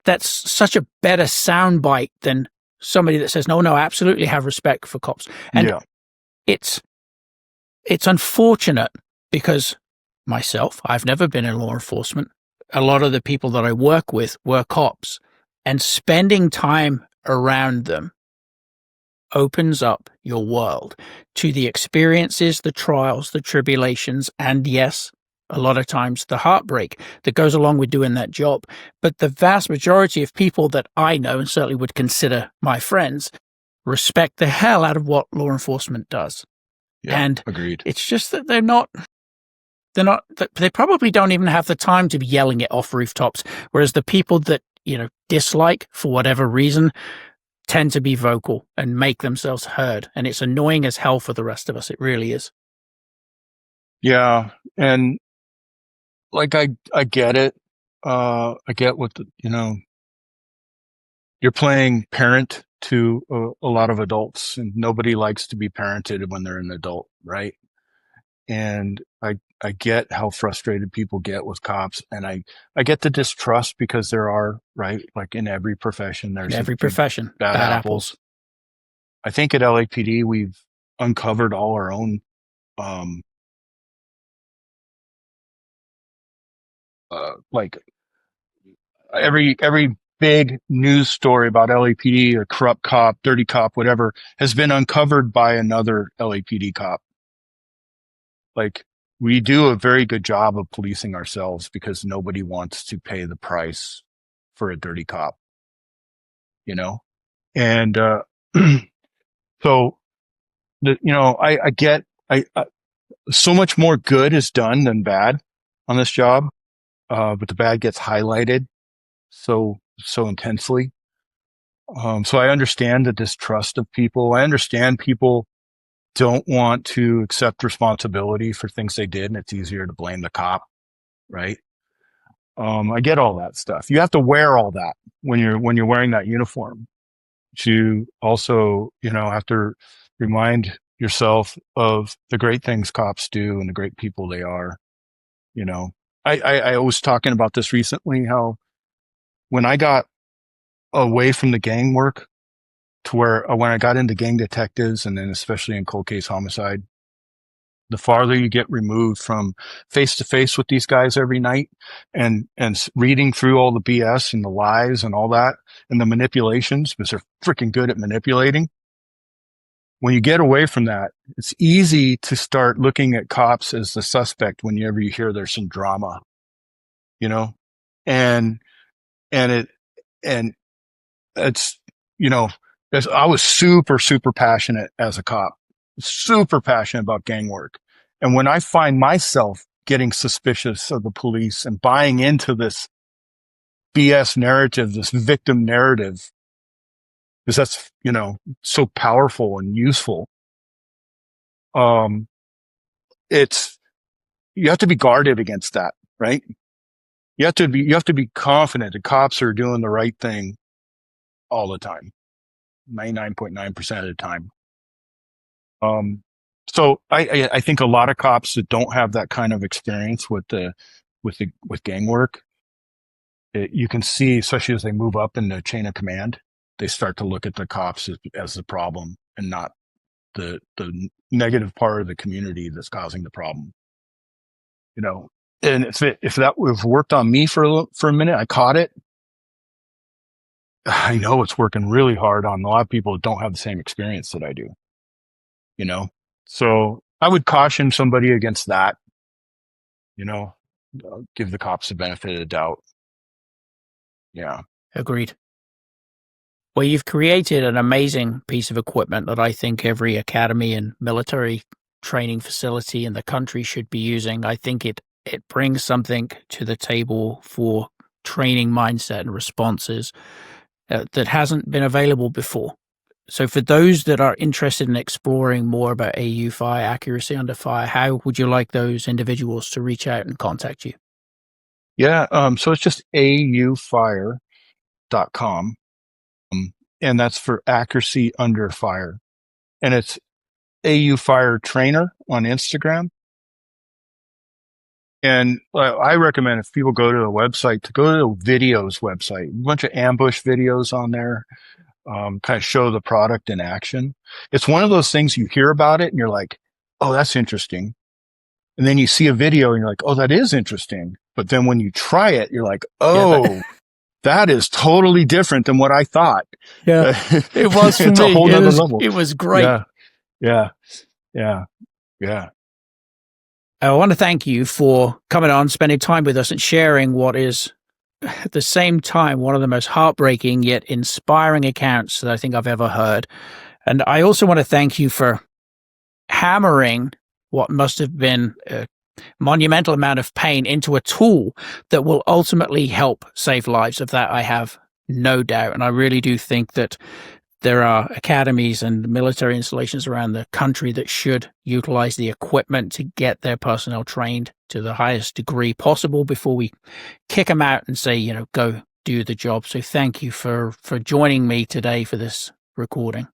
that's such a better soundbite than somebody that says, no, I absolutely have respect for cops. And Yeah. it's unfortunate because myself, I've never been in law enforcement. A lot of the people that I work with were cops, and spending time around them opens up your world to the experiences, the trials, the tribulations, and yes, a lot of times the heartbreak that goes along with doing that job. But the vast majority of people that I know, and certainly would consider my friends, respect the hell out of what law enforcement does. Yeah. And agreed. It's just that they probably don't even have the time to be yelling it off rooftops. Whereas the people that, dislike for whatever reason tend to be vocal and make themselves heard. And it's annoying as hell for the rest of us. It really is. Yeah. And like, I get it. I get what you're playing parent to a lot of adults, and nobody likes to be parented when they're an adult, right? And I get how frustrated people get with cops, and I get the distrust because there are, right, like in every profession, there's In every a few profession, bad apples. I think at LAPD we've uncovered all our own like every big news story about LAPD, a corrupt cop, dirty cop, whatever, has been uncovered by another LAPD cop. Like, we do a very good job of policing ourselves because nobody wants to pay the price for a dirty cop, And, so I get, so much more good is done than bad on this job. But the bad gets highlighted so intensely. So I understand the distrust of people. I understand people don't want to accept responsibility for things they did, and it's easier to blame the cop, right? I get all that stuff. You have to wear all that when you're wearing that uniform. To also, have to remind yourself of the great things cops do and the great people they are. I was talking about this recently, how when I got away from the gang work to where when I got into gang detectives and then especially in cold case homicide, the farther you get removed from face to face with these guys every night and reading through all the BS and the lies and all that and the manipulations, because they're freaking good at manipulating. When you get away from that, it's easy to start looking at cops as the suspect whenever you hear there's some drama, and, and it's, I was super, super passionate as a cop, super passionate about gang work. And when I find myself getting suspicious of the police and buying into this BS narrative, this victim narrative, because that's, so powerful and useful. You have to be guarded against that, right? You have to be confident the cops are doing the right thing all the time, 99.9% of the time. So I think a lot of cops that don't have that kind of experience with gang work, you can see, especially as they move up in the chain of command, they start to look at the cops as the problem and not the negative part of the community that's causing the problem. And if that would have worked on me for a minute, I caught it. I know it's working really hard on a lot of people that don't have the same experience that I do. So I would caution somebody against that. give the cops the benefit of the doubt. Yeah. Agreed. Well, you've created an amazing piece of equipment that I think every academy and military training facility in the country should be using. I think it brings something to the table for training mindset and responses that hasn't been available before. So for those that are interested in exploring more about AU fire, accuracy under fire, how would you like those individuals to reach out and contact you? Yeah. So it's just aufire.com. And that's for accuracy under fire. And it's AU Fire Trainer on Instagram. And I recommend if people go to the website to go to the videos website, a bunch of ambush videos on there, kind of show the product in action. It's one of those things you hear about it and you're like, oh, that's interesting. And then you see a video and you're like, oh, that is interesting. But then when you try it, you're like, oh, that is totally different than what I thought. Yeah, it was for it's me. A whole other level. It was great. Yeah. I want to thank you for coming on, spending time with us and sharing what is at the same time one of the most heartbreaking yet inspiring accounts that I think I've ever heard. And I also want to thank you for hammering what must have been a monumental amount of pain into a tool that will ultimately help save lives. Of that, I have no doubt. And I really do think that there are academies and military installations around the country that should utilize the equipment to get their personnel trained to the highest degree possible before we kick them out and say, go do the job. So thank you for joining me today for this recording.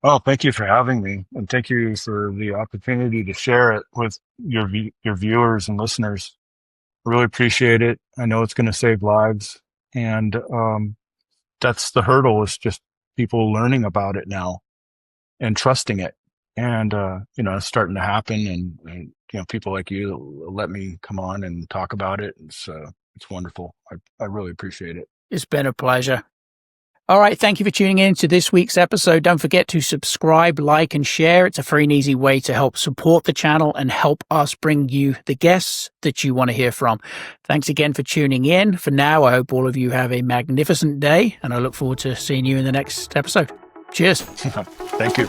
Oh, thank you for having me. And thank you for the opportunity to share it with your viewers and listeners. I really appreciate it. I know it's going to save lives. And that's the hurdle, is just people learning about it now and trusting it. And, it's starting to happen. And people like you let me come on and talk about it. It's wonderful. I really appreciate it. It's been a pleasure. All right. Thank you for tuning in to this week's episode. Don't forget to subscribe, like, and share. It's a free and easy way to help support the channel and help us bring you the guests that you want to hear from. Thanks again for tuning in. For now, I hope all of you have a magnificent day, and I look forward to seeing you in the next episode. Cheers. Thank you.